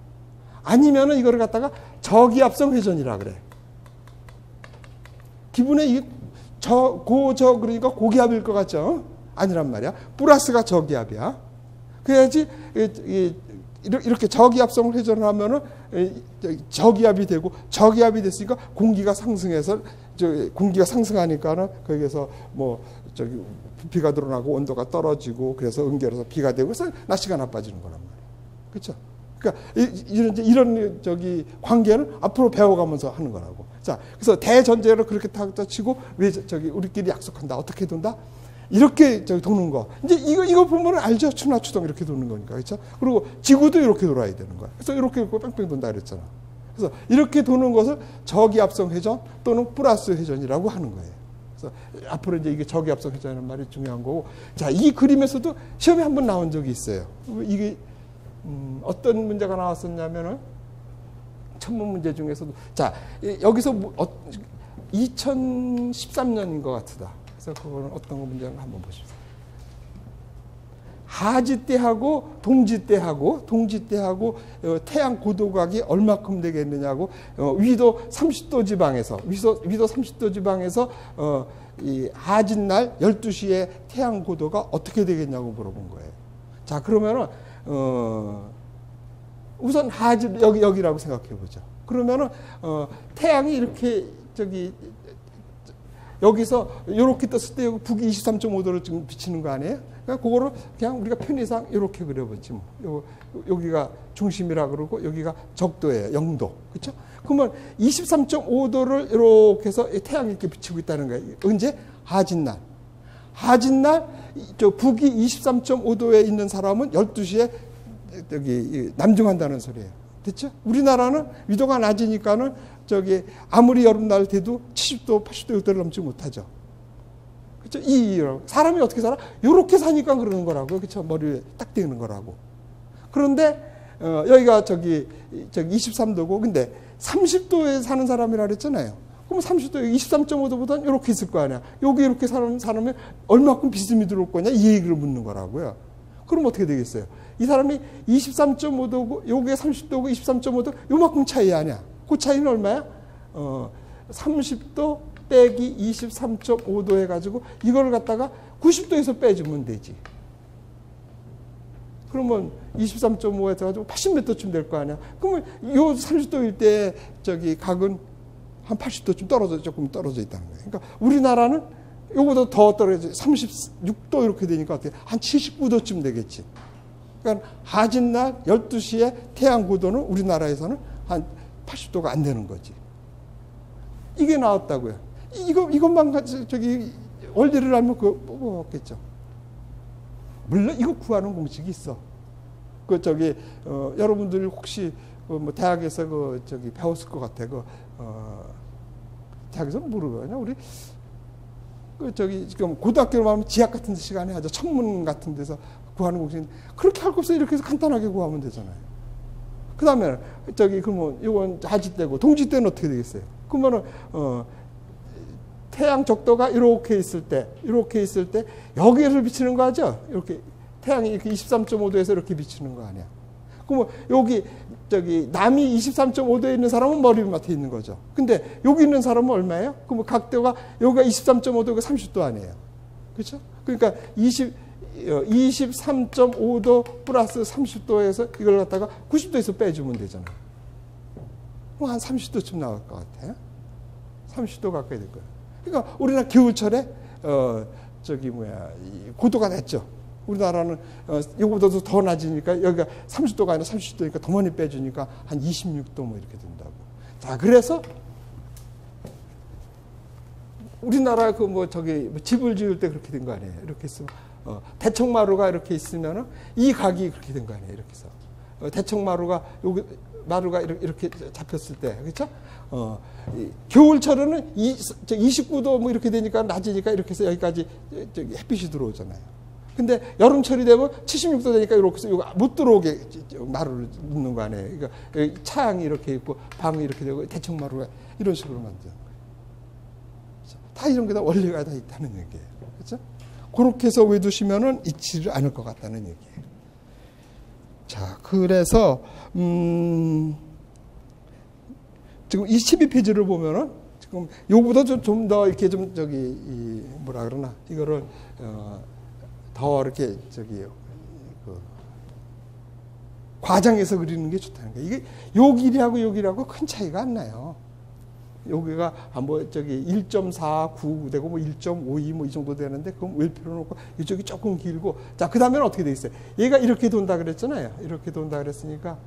아니면은 이거를 갖다가 저기압성 회전이라 그래. 기분에 이게 그러니까 고기압일 것 같죠? 아니란 말이야. 플러스가 저기압이야. 그래야지 이렇게 저기압성 회전을 하면은 저기압이 되고, 저기압이 됐으니까 공기가 상승해서 공기가 상승하니까는 거기에서 부피가 늘어나고 온도가 떨어지고, 그래서 응결해서 비가 되고, 그래서 날씨가 나빠지는 거란 말이야. 그렇죠? 그러니까 이런 관계는 앞으로 배워가면서 하는 거라고. 자, 그래서 대전제로 그렇게 딱 치고, 왜 우리끼리 약속한다. 어떻게 돈다? 이렇게 도는 거. 이제 이거 보면 알죠? 추나 추동 이렇게 도는 거니까. 그렇죠? 그리고 지구도 이렇게 돌아야 되는 거야. 그래서 이렇게 뺑뺑 돈다 그랬잖아. 그래서 이렇게 도는 것을 저기압성 회전 또는 플러스 회전이라고 하는 거예요. 그래서 앞으로 이제 이게 저기압성 회전이라는 말이 중요한 거고. 자, 이 그림에서도 시험에 한번 나온 적이 있어요. 이게 어떤 문제가 나왔었냐면은 천문 문제 중에서도, 자, 여기서 2013년인 것 같다. 그래서 그거는 어떤 문제인가 한번 보십시오. 하지 때하고 동지 때하고 태양 고도각이 얼마큼 되겠느냐고, 위도 30도 지방에서 위도 30도 지방에서 이 하진날 12시에 태양 고도가 어떻게 되겠냐고 물어본 거예요. 자, 그러면은 우선 하지 여기라고 생각해 보죠. 그러면은 태양이 이렇게 여기서 이렇게 떴을 때 여기 북이 23.5도를 지금 비치는 거 아니에요? 그러니까 그거를 그냥 우리가 편의상 이렇게 그려보지 뭐. 여기가 중심이라 그러고 여기가 적도예요. 0도. 그렇죠? 그러면 23.5도를 이렇게 해서 태양이 이렇게 비치고 있다는 거예요. 언제? 하진날. 저 북이 23.5도에 있는 사람은 12시에 남중한다는 소리예요. 됐죠? 우리나라는 위도가 낮으니까는 아무리 여름날 돼도 70도, 80도, 60도를 넘지 못하죠. 그렇죠? 사람이 어떻게 살아? 요렇게 사니까 그러는 거라고. 그렇죠? 머리에 딱 대는 거라고. 그런데 여기가 23도고, 근데 30도에 사는 사람이라 그랬잖아요. 그럼 30도, 23.5도보다는 이렇게 있을 거 아니야. 여기 이렇게 사람이 얼마큼 비스듬히 들어올 거냐? 이 얘기를 묻는 거라고요. 그럼 어떻게 되겠어요? 이 사람이 23.5도고, 여기에 30도고, 23.5도, 요만큼 차이 아니야. 그 차이는 얼마야? 30도 빼기 23.5도 해가지고, 이걸 갖다가 90도에서 빼주면 되지. 그러면 23.5에서 해가지고 80m쯤 될 거 아니야. 그러면 요 30도일 때 저기 각은 한 80도쯤 조금 떨어져 있다는 거예요. 그러니까 우리나라는 요거보다 더 떨어져 36도 이렇게 되니까 어떻게 한 79도쯤 되겠지. 그러니까 하진 날 12시에 태양 고도는 우리나라에서는 한 80도가 안 되는 거지. 이게 나왔다고요. 이것만 저기 원리를 알면 그거 뽑아먹겠죠. 물론 이거 구하는 공식이 있어. 그 저기 여러분들이 혹시 뭐 대학에서 그 저기 배웠을 것 같아. 대학에서 모르거든요. 우리 그 저기 지금 고등학교로 가면 지학 같은 시간에 하죠. 천문 같은 데서 구하는 공식. 그렇게 할 거 없어. 이렇게 해서 간단하게 구하면 되잖아요. 그 다음에 저기 그러면 이건 하지대고 동지대는 어떻게 되겠어요? 그러면은 태양 적도가 이렇게 있을 때 여기에서 비치는 거 하죠? 이렇게 태양이 이렇게 23.5도에서 이렇게 비치는 거 아니야? 그러면 여기 저기 남이 23.5도에 있는 사람은 머리맡에 있는 거죠. 근데 여기 있는 사람은 얼마예요? 그러면 각도가 여기가 23.5도가 30도 아니에요. 그렇죠? 그러니까 23.5도 플러스 30도에서 이걸 갖다가 90도에서 빼주면 되잖아요. 뭐 한 30도쯤 나올 것 같아요. 30도 가까이 될 거예요. 그러니까 우리나라 겨울철에 고도가 낮죠. 우리나라는 이거보다도 더 낮으니까 여기가 30도가 아니라 30도니까 더 많이 빼주니까 한 26도 뭐 이렇게 된다고. 자, 그래서 우리나라 집을 지을 때 그렇게 된 거 아니에요. 이렇게 있으면 대청마루가 이렇게 있으면은 이 각이 그렇게 된 거 아니에요. 이렇게 해서 대청마루가 여기 마루가 이렇게 잡혔을 때, 그렇죠? 겨울철에는 29도 뭐 이렇게 되니까 낮으니까 이렇게 해서 여기까지 햇빛이 들어오잖아요. 근데 여름철이 되면 76도 되니까 이렇게 해서 여기 못 들어오게 마루를 놓는 거 아니에요. 그러니까 여기 차양이 이렇게 있고 방이 이렇게 되고 대청마루가 이런 식으로 만든. 다 이런 게 다 원리가 다 있다는 얘기예요. 그렇죠? 그렇게 해서 외두시면은 잊지를 않을 것 같다는 얘기예요. 자, 그래서 지금 이 12페이지를 보면은 지금 요거보다 좀 더 이렇게 좀 뭐라 그러나 이거를 더 이렇게 과장해서 그리는 게 좋다는 거예요. 이게 요 길이하고 요 길이하고 큰 차이가 안 나요. 여기가 1.49 되고 1.52 뭐 이 정도 되는데 그럼 웰표로 놓고 이쪽이 조금 길고, 자, 그 다음에는 어떻게 돼 있어요? 얘가 이렇게 돈다 그랬잖아요. 이렇게 돈다 그랬으니까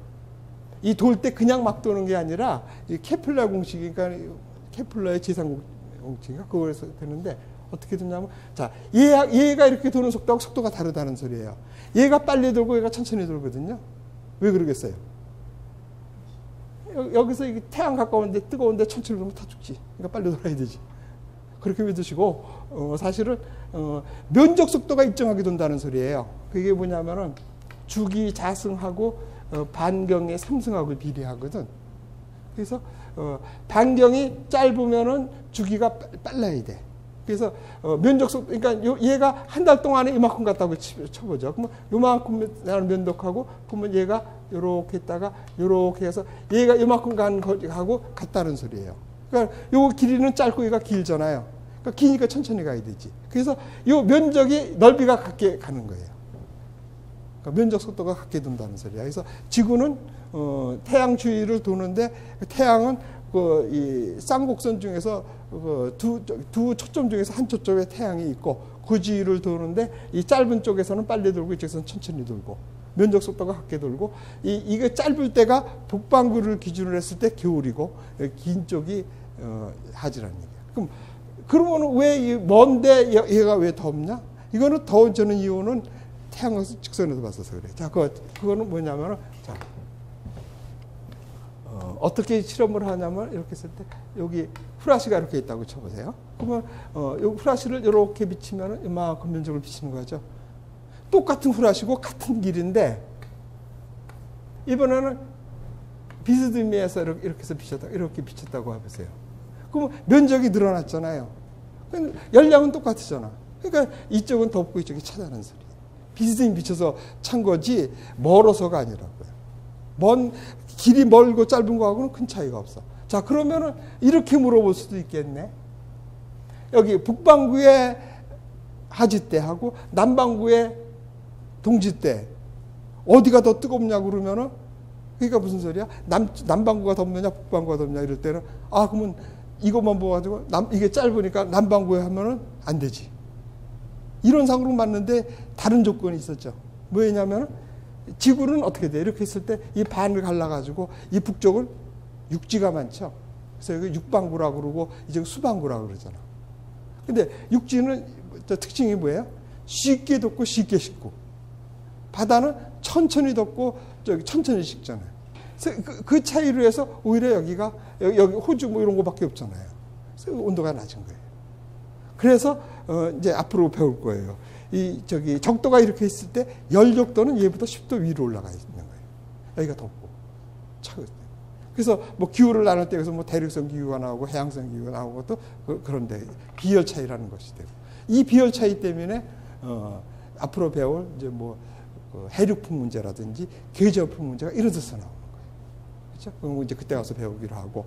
이 돌 때 그냥 막 도는 게 아니라 이 케플러 공식이니까 케플러의 지상 공식인가 그거에서 되는데 어떻게 되냐면, 자, 얘가 이렇게 도는 속도하고 속도가 다르다는 소리예요. 얘가 빨리 돌고 얘가 천천히 돌거든요. 왜 그러겠어요? 여기서 이게 태양 가까운데 뜨거운데 천천히 돌면 다 죽지. 그러니까 빨리 돌아야 되지. 그렇게 믿으시고 사실은 면적 속도가 일정하게 돈다는 소리예요. 그게 뭐냐면은 주기 자승하고 반경의 삼승하고 비례하거든. 그래서 반경이 짧으면은 주기가 빨라야 돼. 그래서 면적 속도, 그러니까 얘가 한 달 동안에 이만큼 갔다고 쳐보죠. 그러면 요만큼 나는 면도하고, 그러면 얘가 요렇게 했다가 요렇게 해서 얘가 이만큼 간 거하고 같다는 소리예요. 그러니까 요 길이는 짧고 얘가 길잖아요. 그러니까 기니까 천천히 가야 되지. 그래서 요 면적이 넓이가 같게 가는 거예요. 그러니까 면적 속도가 같게 돈다는 소리야. 그래서 지구는 태양 주위를 도는데 태양은 이 쌍곡선 중에서 두 초점 중에서 한 초점에 태양이 있고 그 주위를 도는데 이 짧은 쪽에서는 빨리 돌고 이쪽에서는 천천히 돌고 면적 속도가 같게 돌고 이게 짧을 때가 북반구를 기준으로 했을 때 겨울이고 긴 쪽이 하지라는 얘기야. 그러면 왜 먼데 얘가 왜 덥냐? 이거는 더워지는 이유는 태양과 직선에서 봤어서 그래. 자, 그거는 뭐냐면은, 자, 어떻게 실험을 하냐면 이렇게 했을 때 여기 후라시가 이렇게 있다고 쳐보세요. 그러면 이 후라시를 이렇게 비치면은 이만큼 면적을 비치는 거죠. 똑같은 후라시고 같은 길인데 이번에는 비스듬히해서 이렇게 해서 이렇게 비쳤다고 해보세요. 그럼 면적이 늘어났잖아요. 열량은 똑같으잖아. 그러니까 이쪽은 덥고 이쪽이 차다는 소리. 비스듬히 비춰서 찬 거지 멀어서가 아니라고요. 길이 멀고 짧은 거하고는 큰 차이가 없어. 자, 그러면은 이렇게 물어볼 수도 있겠네. 여기 북반구의 하지대하고 남반구의 동지대 어디가 더 뜨겁냐고 그러면은 그러니까 무슨 소리야? 남반구가 덥느냐 북반구가 덥느냐 이럴 때는 그러면 이것만 보가지고 이게 짧으니까 남반구에 하면은 안 되지. 이론상으로 맞는데 다른 조건이 있었죠. 뭐냐면은 지구는 어떻게 돼? 이렇게 했을 때 이 반을 갈라가지고 이 북쪽은 육지가 많죠. 그래서 여기 육반구라고 그러고 이제 수반구라고 그러잖아. 근데 육지는 특징이 뭐예요? 쉽게 덥고 쉽게 식고, 바다는 천천히 덥고 천천히 식잖아요. 그래서 그 차이로 해서 오히려 여기가 여기 호주 뭐 이런 거밖에 없잖아요. 그래서 온도가 낮은 거예요. 그래서 이제 앞으로 배울 거예요. 적도가 이렇게 있을 때 열적도는 얘보다 10도 위로 올라가 있는 거예요. 여기가 덥고 차거든요. 그래서 뭐 기후를 나눌 때 그래서 뭐 대륙성 기후가 나오고 해양성 기후가 나오고 또 그런데 비열 차이라는 것이 되고, 이 비열 차이 때문에 앞으로 배울 이제 뭐 해륙풍 문제라든지 계절풍 문제가 이런 데서 나오는 거예요. 그렇죠? 그럼 이제 그때 가서 배우기로 하고,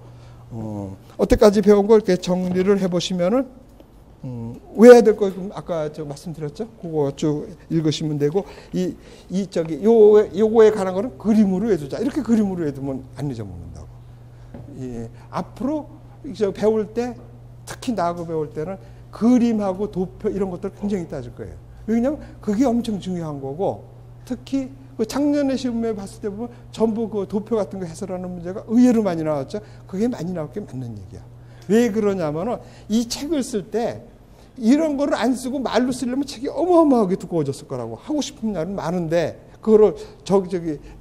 어때까지 배운 걸 이렇게 정리를 해보시면은 외워야 될 거 아까 말씀드렸죠? 그거 쭉 읽으시면 되고, 요거에 관한 거는 그림으로 외두자. 이렇게 그림으로 외두면 안 잊어먹는다고. 앞으로 배울 때, 특히 나하고 배울 때는 그림하고 도표 이런 것들 굉장히 따질 거예요. 왜냐하면 그게 엄청 중요한 거고, 특히 작년에 시험에 봤을 때 보면 전부 그 도표 같은 거 해설하는 문제가 의외로 많이 나왔죠. 그게 많이 나올 게 맞는 얘기야. 왜 그러냐면은 이 책을 쓸 때 이런 거를 안 쓰고 말로 쓰려면 책이 어마어마하게 두꺼워졌을 거라고. 하고 싶은 말은 많은데 그거를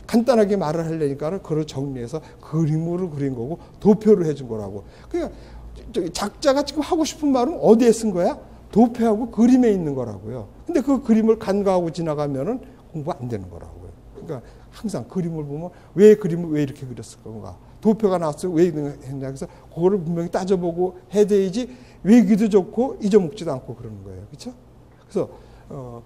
간단하게 말을 하려니까는 그걸 정리해서 그림으로 그린 거고 도표로 해준 거라고. 그러니까 작자가 지금 하고 싶은 말은 어디에 쓴 거야? 도표하고 그림에 있는 거라고요. 근데 그 그림을 간과하고 지나가면은 공부 안 되는 거라고요. 그러니까 항상 그림을 보면 왜 그림을 왜 이렇게 그렸을 건가? 도표가 나왔어요. 왜 했냐. 그래서 그거를 분명히 따져보고 해야 되지, 외기도 좋고 잊어먹지도 않고 그러는 거예요. 그렇죠? 그래서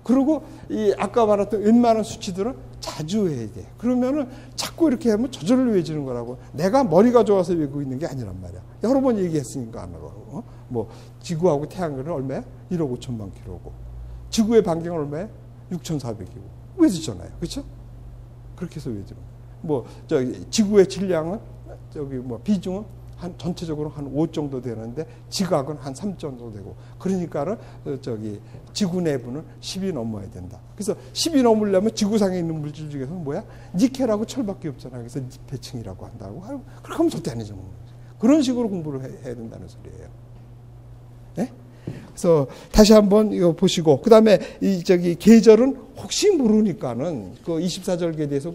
그리고 이 아까 말했던 웬만한 수치들은 자주 해야 돼. 그러면은 자꾸 이렇게 하면 저절로 외워지는 거라고. 내가 머리가 좋아서 외우고 있는 게 아니란 말이야. 여러 번 얘기했으니까 안 하고. 뭐 지구하고 태양계는 얼마야? 1억 5천만 킬로고, 지구의 반경은 얼마야? 6,400이고. 외우잖아요. 그렇죠? 그렇게 해서 외우죠. 뭐 지구의 질량은 뭐 비중은 전체적으로 한 5 정도 되는데 지각은 한 3 정도 되고, 그러니까는 지구 내부는 10이 넘어야 된다. 그래서 10이 넘으려면 지구상에 있는 물질 중에서는 뭐야? 니켈하고 철밖에 없잖아. 그래서 니폐층이라고 한다고. 그렇게 하면 절대 아니죠. 그런 식으로 공부를 해야 된다는 소리예요. 네? 그래서 다시 한번 이거 보시고, 그 다음에 계절은 혹시 모르니까는 그 24절기에 대해서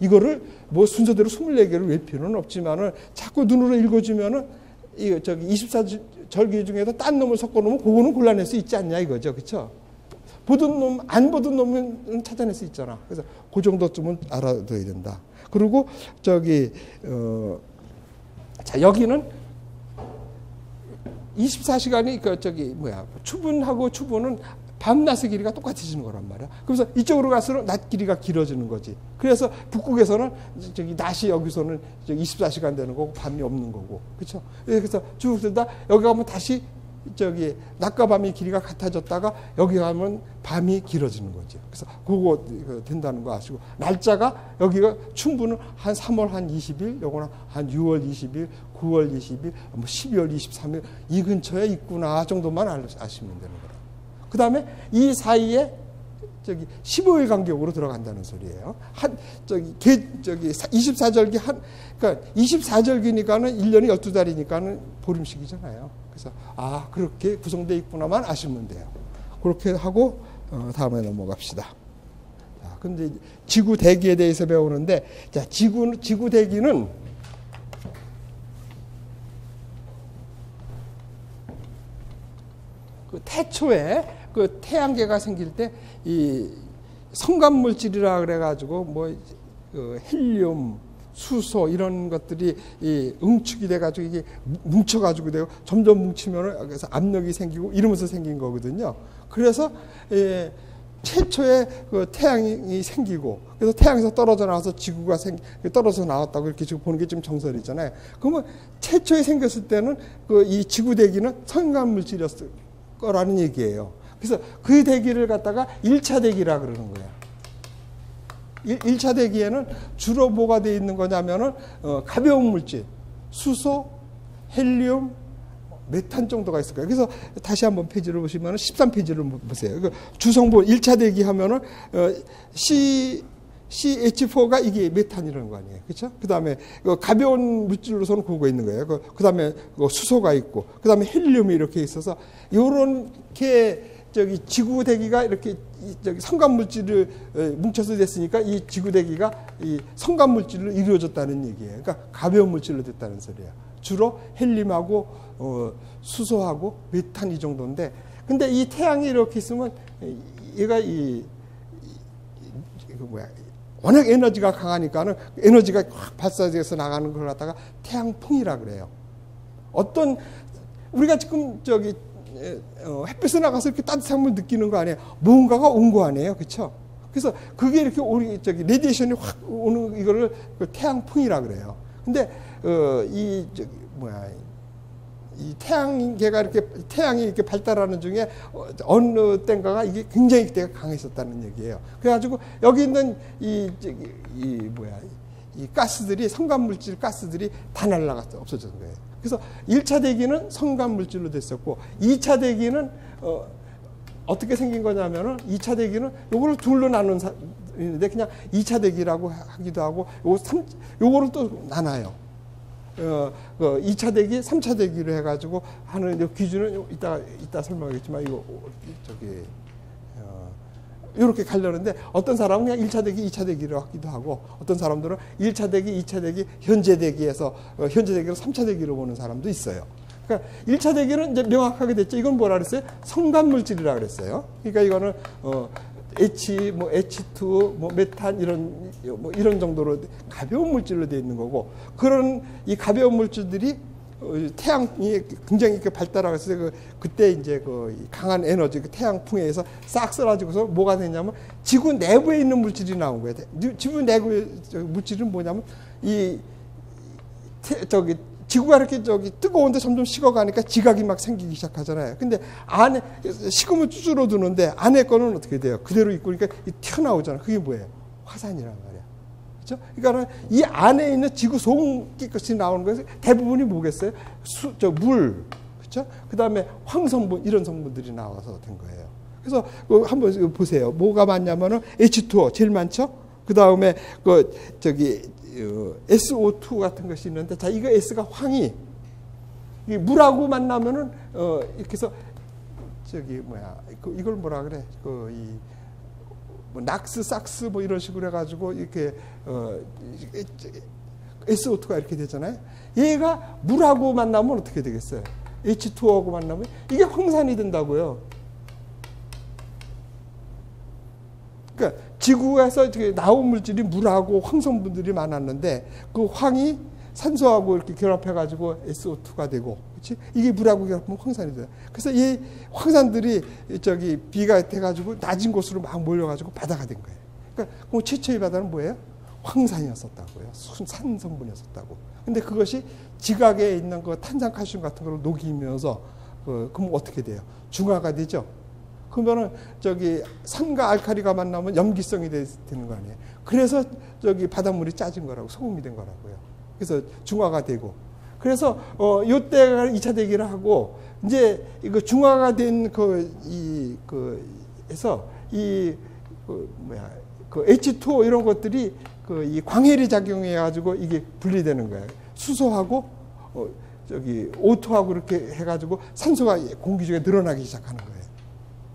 이거를 뭐 순서대로 24개를 외울 필요는 없지만은 자꾸 눈으로 읽어주면은 24절기 중에도 딴 놈을 섞어 놓으면 그거는 골라낼 수 있지 않냐 이거죠. 그렇죠? 보던 놈, 안 보던 놈은 찾아낼 수 있잖아. 그래서 그 정도쯤은 알아둬야 된다. 그리고 자, 여기는 24시간이 추분하고 추분은 밤낮의 길이가 똑같아지는 거란 말이야. 그래서 이쪽으로 갈수록 낮 길이가 길어지는 거지. 그래서 북극에서는 낮이 여기서는 24시간 되는 거고 밤이 없는 거고. 그렇죠? 그래서 쭉 들다 여기 가면 다시 낮과 밤의 길이가 같아졌다가 여기 가면 밤이 길어지는 거죠. 그래서 그거 된다는 거 아시고, 날짜가 여기가 충분은 한 3월 한 20일, 요거는 한 6월 20일, 9월 20일, 뭐 12월 23일 이 근처에 있구나 정도만 아시면 되는 거예요. 그 다음에 이 사이에 15일 간격으로 들어간다는 소리예요. 24절기 그러니까 24절기니까는 1년이 12달이니까는 보름씩이잖아요. 그래서 그렇게 구성되어 있구나만 아시면 돼요. 그렇게 하고 다음에 넘어갑시다. 자, 근데 지구 대기에 대해서 배우는데, 자, 지구 대기는 그 태초에 그 태양계가 생길 때 이 성간 물질이라 그래가지고 뭐 헬륨, 수소 이런 것들이 이 응축이 돼가지고 이게 뭉쳐가지고 되고 점점 뭉치면 그래서 압력이 생기고 이러면서 생긴 거거든요. 그래서 최초의 그 태양이 생기고 그래서 태양에서 떨어져 나와서 지구가 떨어져 나왔다고 이렇게 지금 보는 게 좀 정설이잖아요. 그러면 최초에 생겼을 때는 그 이 지구 대기는 성간 물질이었을 거라는 얘기예요. 그래서 그 대기를 갖다가 1차 대기라 그러는 거예요. 1차 대기에는 주로 뭐가 되어 있는 거냐면은 가벼운 물질, 수소, 헬륨, 메탄 정도가 있을 거예요. 그래서 다시 한번 페이지를 보시면 13페이지를 보세요. 주성분 1차 대기 하면은 CH4가 이게 메탄이라는 거 아니에요. 그렇죠? 그다음에 가벼운 물질로서는 그거 있는 거예요. 그다음에 수소가 있고 그다음에 헬륨이 이렇게 있어서 요렇게 저기 지구 대기가 이렇게 저기 성간 물질을 뭉쳐서 됐으니까 이 지구 대기가 이 성간 물질로 이루어졌다는 얘기예요. 그러니까 가벼운 물질로 됐다는 소리예요. 주로 헬륨하고 수소하고 메탄 이 정도인데, 근데 이 태양이 이렇게 있으면 얘가 워낙 에너지가 강하니까는 에너지가 확 발사돼서 나가는 걸 갖다가 태양풍이라 그래요. 어떤 우리가 지금 저기 햇빛에 나가서 이렇게 따뜻한 걸 느끼는 거 아니에요. 뭔가가 온 거 아니에요. 그렇죠? 그래서 그게 이렇게 우리 저기 레디에이션이 확 오는 이거를 태양풍이라 그래요. 근데 이 태양계가 이렇게 태양이 이렇게 발달하는 중에 어느 땐가가 이게 굉장히 그때가 강했었다는 얘기예요. 그래가지고 여기 있는 이 가스들이 성간물질 가스들이 다 날아갔어 없어진 거예요. 그래서 1차 대기는 성간물질로 됐었고 2차 대기는 어떻게 생긴 거냐면은 2차 대기는 요거를 둘로 나눈 인데 그냥 2차 대기라고 하기도 하고 요거를 또 나눠요. 2차 대기, 3차 대기로 해가지고 하는 기준은 이따 설명하겠지만 이거 저기 이렇게 가려는데 어떤 사람은 그냥 1차 대기, 2차 대기로 하기도 하고 어떤 사람들은 1차 대기, 2차 대기, 현재 대기에서 현재 대기로 3차 대기로 보는 사람도 있어요. 그러니까 1차 대기는 이제 명확하게 됐죠. 이건 뭐라 그랬어요? 성간물질이라 그랬어요. 그러니까 이거는 H2, 메탄 이런 정도로 가벼운 물질로 되어 있는 거고, 그런 이 가벼운 물질들이 태양이 굉장히 이렇게 발달하고 있어서 그때 이제 강한 에너지, 태양풍에 의해서 싹 쏟아지고서 뭐가 되냐면 지구 내부에 있는 물질이 나온 거예요. 지구 내부의 물질은 뭐냐면 지구가 이렇게 뜨거운데 점점 식어가니까 지각이 막 생기기 시작하잖아요. 근데 안에 식으면 줄어드는데 안에 거는 어떻게 돼요? 그대로 있고 그러니까 튀어나오잖아요. 그게 뭐예요? 화산이란 말이야. 그렇죠? 그러니까 이 안에 있는 지구 속이 것이 나오는 것이 대부분이 뭐겠어요? 물, 그렇죠? 그다음에 황성분 이런 성분들이 나와서 된 거예요. 그래서 한번 보세요. 뭐가 많냐면은 H2O 제일 많죠? 그다음에 SO2 같은 것이 있는데, 자, 이거 S가 황이, 물하고 만나면은, 이렇게 해서, 이걸 뭐라 그래, 낙스, 삭스, 이런 식으로 해가지고, 이렇게, SO2가 이렇게 되잖아요. 얘가 물하고 만나면 어떻게 되겠어요? H2O하고 만나면, 이게 황산이 된다고요. 그러니까, 지구에서 나온 물질이 물하고 황성분들이 많았는데 그 황이 산소하고 이렇게 결합해가지고 SO2가 되고, 그렇지? 이게 물하고 결합하면 황산이 돼요. 그래서 이 황산들이 비가 돼가지고 낮은 곳으로 막 몰려가지고 바다가 된 거예요. 그러니까 그 최초의 바다는 뭐예요? 황산이었었다고요. 산 성분이었었다고. 근데 그것이 지각에 있는 그 탄산칼슘 같은 걸 녹이면서 그럼 어떻게 돼요? 중화가 되죠. 그러면은 산과 알칼리가 만나면 염기성이 되는 거 아니에요. 그래서 바닷물이 짜진 거라고, 소금이 된 거라고요. 그래서 중화가 되고, 그래서 요때가 2차 대기를 하고 이제 이거 중화가 된 H2O 이런 것들이 이 광해리 작용해 가지고 이게 분리되는 거예요. 수소하고 O2하고 이렇게 해가지고 산소가 공기 중에 늘어나기 시작하는 거예요.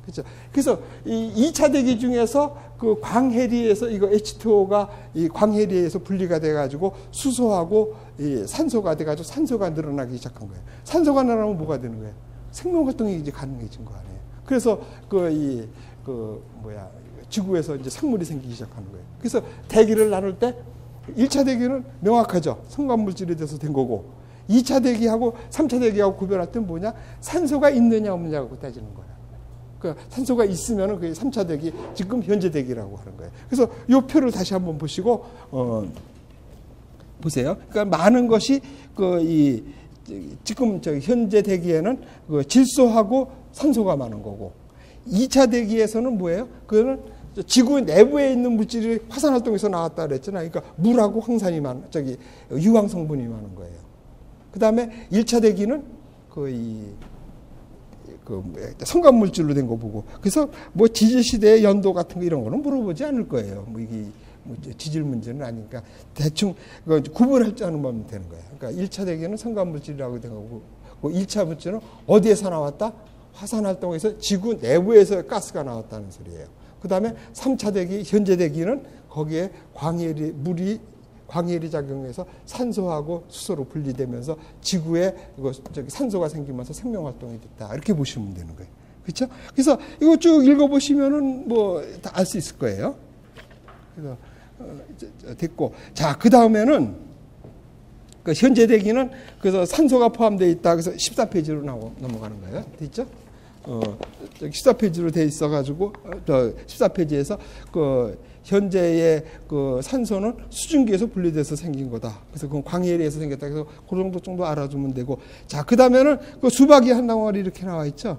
그렇죠. 그래서 이 2차 대기 중에서 그 광해리에서 이거 H2O가 이 광해리에서 분리가 돼가지고 수소하고 이 산소가 돼가지고 산소가 늘어나기 시작한 거예요. 산소가 늘어나면 뭐가 되는 거예요? 생명 활동이 이제 가능해진 거 아니에요. 그래서 지구에서 이제 생물이 생기기 시작하는 거예요. 그래서 대기를 나눌 때 1차 대기는 명확하죠. 성간물질에 대해서 된 거고 2차 대기하고 3차 대기하고 구별할 때 뭐냐? 산소가 있느냐 없느냐고 따지는 거야. 그러니까 산소가 있으면 그게 3차 대기, 지금 현재 대기라고 하는 거예요. 그래서 이 표를 다시 한번 보시고 보세요. 그러니까 많은 것이 지금 현재 대기에는 질소하고 산소가 많은 거고 2차 대기에서는 뭐예요? 그거는 지구 내부에 있는 물질이 화산 활동에서 나왔다 그랬잖아요. 그러니까 물하고 황산이 유황 성분이 많은 거예요. 그 다음에 1차 대기는 성간 물질로 된 거 보고 그래서 뭐 지질 시대의 연도 같은 거 이런 거는 물어보지 않을 거예요. 뭐 이게 지질 문제는 아니니까 대충 구분할 줄 아는 되는 거예요. 그러니까 1차 대기는 성간 물질이라고 된 거고 2차 물질은 어디에서 나왔다? 화산 활동에서 지구 내부에서 가스가 나왔다는 소리예요. 그 다음에 3차 대기, 현재 대기는 거기에 광해리 작용해서 산소하고 수소로 분리되면서 지구에 산소가 생기면서 생명 활동이 됐다. 이렇게 보시면 되는 거예요. 그렇죠? 그래서 이거 쭉 읽어보시면은 뭐 다 알 수 있을 거예요. 그래서 됐고, 자, 그 다음에는 현재 대기는 그래서 산소가 포함되어 있다. 그래서 14페이지로 넘어가는 거예요. 됐죠? 14페이지로 돼 있어가지고 14페이지에서 현재의 산소는 수증기에서 분리돼서 생긴 거다. 그래서 그건 광해리에서 생겼다. 그래서 그 정도 알아주면 되고. 자, 그 다음에는 수박이 한 덩어리 이렇게 나와 있죠.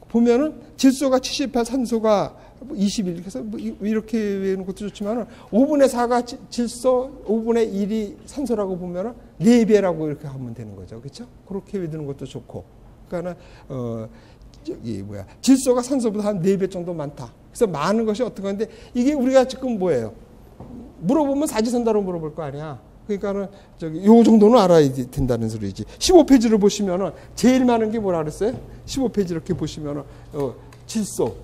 보면은 질소가 78, 산소가 21. 그래서 뭐 이렇게 외우는 것도 좋지만은 5분의 4가 질소, 5분의 1이 산소라고 보면은 4배라고 이렇게 하면 되는 거죠. 그렇죠? 그렇게 외우는 것도 좋고. 그러니까는 질소가 산소보다 한 4배 정도 많다. 그래서 많은 것이 어떤 건데 이게 우리가 지금 뭐예요? 물어보면 사지선다로 물어볼 거 아니야. 그러니까는 요 정도는 알아야 된다는 소리지. 15페이지를 보시면은 제일 많은 게 뭐라 그랬어요? 15페이지 이렇게 보시면은 질소.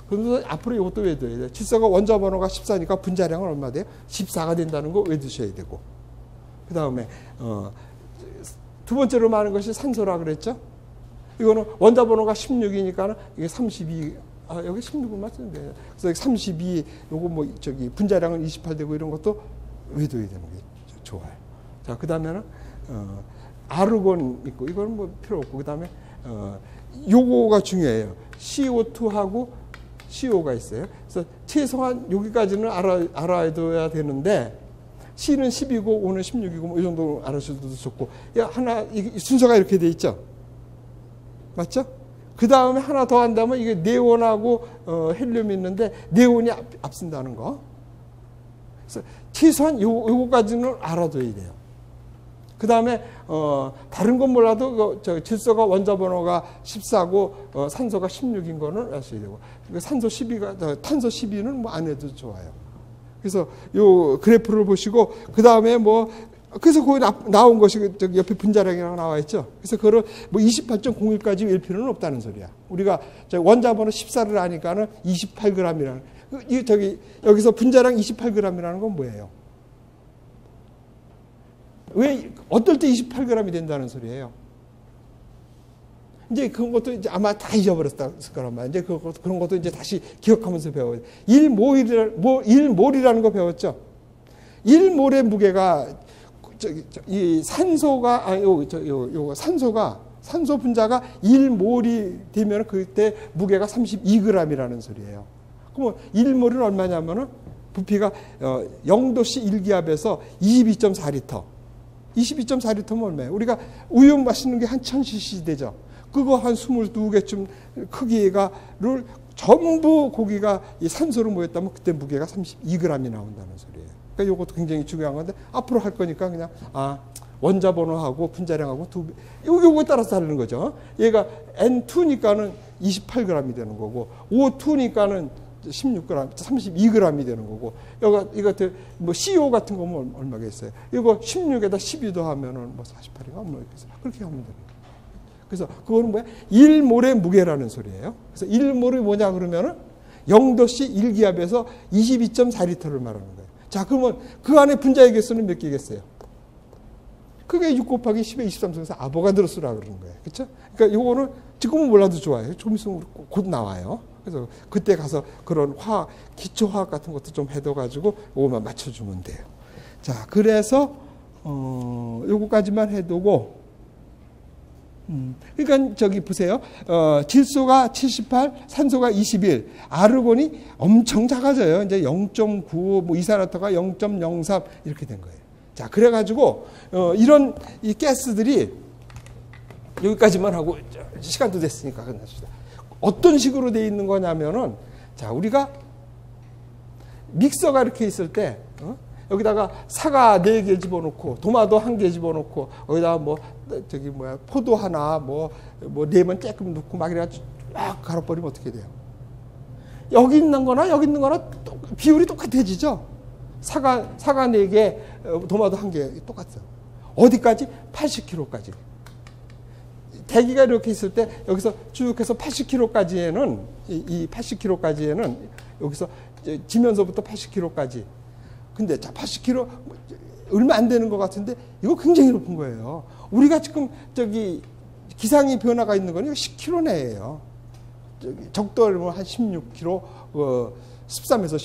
그런데 앞으로 이것도 외워야 돼요. 질소가 원자 번호가 14니까 분자량은 얼마 돼요? 14가 된다는 거 외두셔야 되고. 그 다음에 두 번째로 많은 것이 산소라 그랬죠? 이거는 원자 번호가 16이니까는 이게 32. 여기 16을 맞는데. 그래서 32, 요거 분자량은 28 되고 이런 것도 외워야 되는 게 좋아요. 자, 그 다음에는, 아르곤 있고, 이거는 뭐 필요 없고, 그 다음에, 요거가 중요해요. CO2하고 CO가 있어요. 그래서 최소한 여기까지는 알아둬야 되는데, C는 10이고, O는 16이고, 뭐 이 정도 알아주셔도 좋고, 순서가 이렇게 돼 있죠? 맞죠? 그 다음에 하나 더 한다면 이게 네온하고 헬륨이 있는데 네온이 앞선다는 거. 그래서 최소한 요거까지는 알아둬야 돼요. 그 다음에 다른 건 몰라도 질소가 원자 번호가 14고 산소가 16인 거는 아셔야 되고 산소 12가 탄소 12는 뭐 안 해도 좋아요. 그래서 요 그래프를 보시고 그 다음에 그래서 거기 나온 것이 옆에 분자량이라고 나와 있죠. 그래서 그거를 28.01까지 외울 필요는 없다는 소리야. 우리가 원자 번호 14를 아니까는 28g이라는. 여기서 분자량 28g이라는 건 뭐예요? 왜 어떨 때 28g이 된다는 소리예요? 이제 그런 것도 이제 아마 다 잊어버렸을 거란 말이야. 이제 그런 것도 이제 다시 기억하면서 배워요. 1몰이라는 거 배웠죠. 1몰의 무게가 이 산소가 산소 분자가 1몰이 되면 그때 무게가 32g이라는 소리예요. 그러면 1몰은 얼마냐면은 부피가 0도씨 1기압에서 22.4리터. 22.4리터면 얼마예요? 우리가 우유 마시는 게 한 1000cc 되죠. 그거 한 22개쯤 크기가를 전부 고기가 이 산소로 모였다면 그때 무게가 32g이 나온다는 소리예요. 그러니까 이것도 굉장히 중요한 건데 앞으로 할 거니까 그냥 원자 번호하고 분자량하고 요거에 따라서 다르는 거죠. 얘가 N2니까는 28g이 되는 거고 O2니까는 16g, 32g이 되는 거고 이거 뭐 CO 같은 거 뭐 얼마겠어요? 이거 16에다 12 더하면은 뭐 48인가 얼마겠어요? 그렇게 하면 됩니다. 그래서 그거는 뭐야? 1몰의 무게라는 소리예요. 그래서 1몰이 뭐냐 그러면은 0도씨 1기압에서 22.4리터를 말하는 거예요. 자, 그러면 그 안에 분자의 개수는 몇 개겠어요? 그게 6 곱하기 10의 23승에서 아보가드로수라고 그러는 거예요. 그렇죠? 그러니까 요거는 지금은 몰라도 좋아요. 좀 있으면 곧 나와요. 그래서 그때 가서 그런 기초화학 같은 것도 좀 해둬가지고 요거만 맞춰주면 돼요. 자, 그래서 요거까지만 해두고, 그러니까 저기 보세요. 질소가 78, 산소가 21, 아르곤이 엄청 작아져요. 이제 0.95, 뭐 이산화탄가 0.03 이렇게 된 거예요. 자, 그래가지고 이런 이 가스들이 여기까지만 하고 시간도 됐으니까 끝났습니다. 어떤 식으로 돼 있는 거냐면은, 자, 우리가 믹서가 이렇게 있을 때 여기다가 사과 4개 집어넣고 도마도 1개 집어넣고 여기다가 뭐 저기 뭐야 포도 하나 뭐 레몬 조금 넣고 막 이래가지고 막 갈아버리면 어떻게 돼요? 여기 있는 거나 여기 있는 거나 비율이 똑같아지죠. 사과 4개 도마도 1개 똑같아요. 어디까지? 80kg까지. 대기가 이렇게 있을 때 여기서 쭉 해서 80kg까지에는 이 80kg까지에는 여기서 지면서부터 80kg까지. 근데 자 80kg 얼마 안 되는 것 같은데 이거 굉장히 높은 거예요. 우리가 지금 저기 기상의 변화가 있는 거는 10kg 내예요. 적도라면 한 16kg, 13에서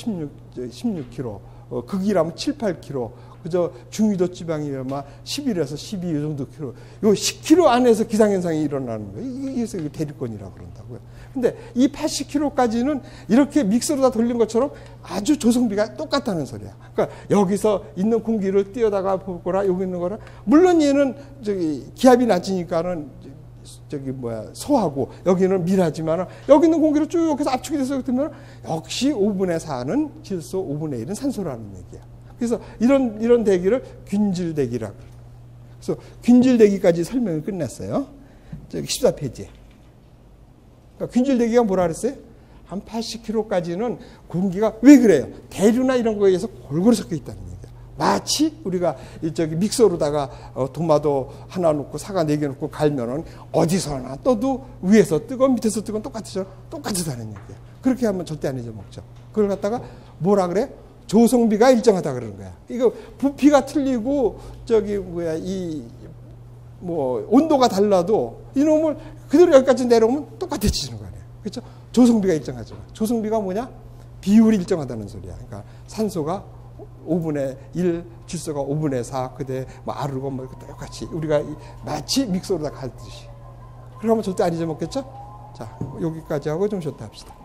16kg, 극이라면 7, 8kg. 그저 중위도 지방이면 11에서 12 정도 kg. 요 10kg 안에서 기상현상이 일어나는 거예요. 이게 대류권이라고 그런다고요. 근데 이 80kg까지는 이렇게 믹서로 다 돌린 것처럼 아주 조성비가 똑같다는 소리야. 그러니까 여기서 있는 공기를 띄어다가 볼 거라 여기 있는 거라. 물론 얘는 저기 기압이 낮으니까는 소하고 여기는 밀하지만 여기 있는 공기를 쭉 해서 압축이 돼서 되면 역시 5분의 4는 질소, 5분의 1은 산소라는 얘기야. 그래서 이런 대기를 균질대기라고. 그래서 균질대기까지 설명을 끝냈어요. 저기 14페이지에. 그러니까 균질대기가 뭐라 그랬어요? 한 80kg까지는 공기가 왜 그래요? 대류나 이런 거에 의해서 골고루 섞여 있다는 얘기야. 마치 우리가 저기 믹서로다가 도마도 하나 넣고 사과 4개 넣고 갈면은 어디서나 떠도 위에서 뜨건 밑에서 뜨건 똑같다는 얘기야. 그렇게 하면 절대 안 잊어먹죠. 그걸 갖다가 뭐라 그래? 조성비가 일정하다 그러는 거야. 이거 부피가 틀리고 온도가 달라도 이놈을 그대로 여기까지 내려오면 똑같아지는 거 아니야. 그렇죠? 조성비가 일정하죠. 조성비가 뭐냐? 비율이 일정하다는 소리야. 그러니까 산소가 5분의 1, 질소가 5분의 4, 그대 아르곤 똑같이 우리가 마치 믹서로 다 갈듯이. 그러면 절대 안 잊어먹겠죠? 자, 여기까지 하고 좀 쉬었다 합시다.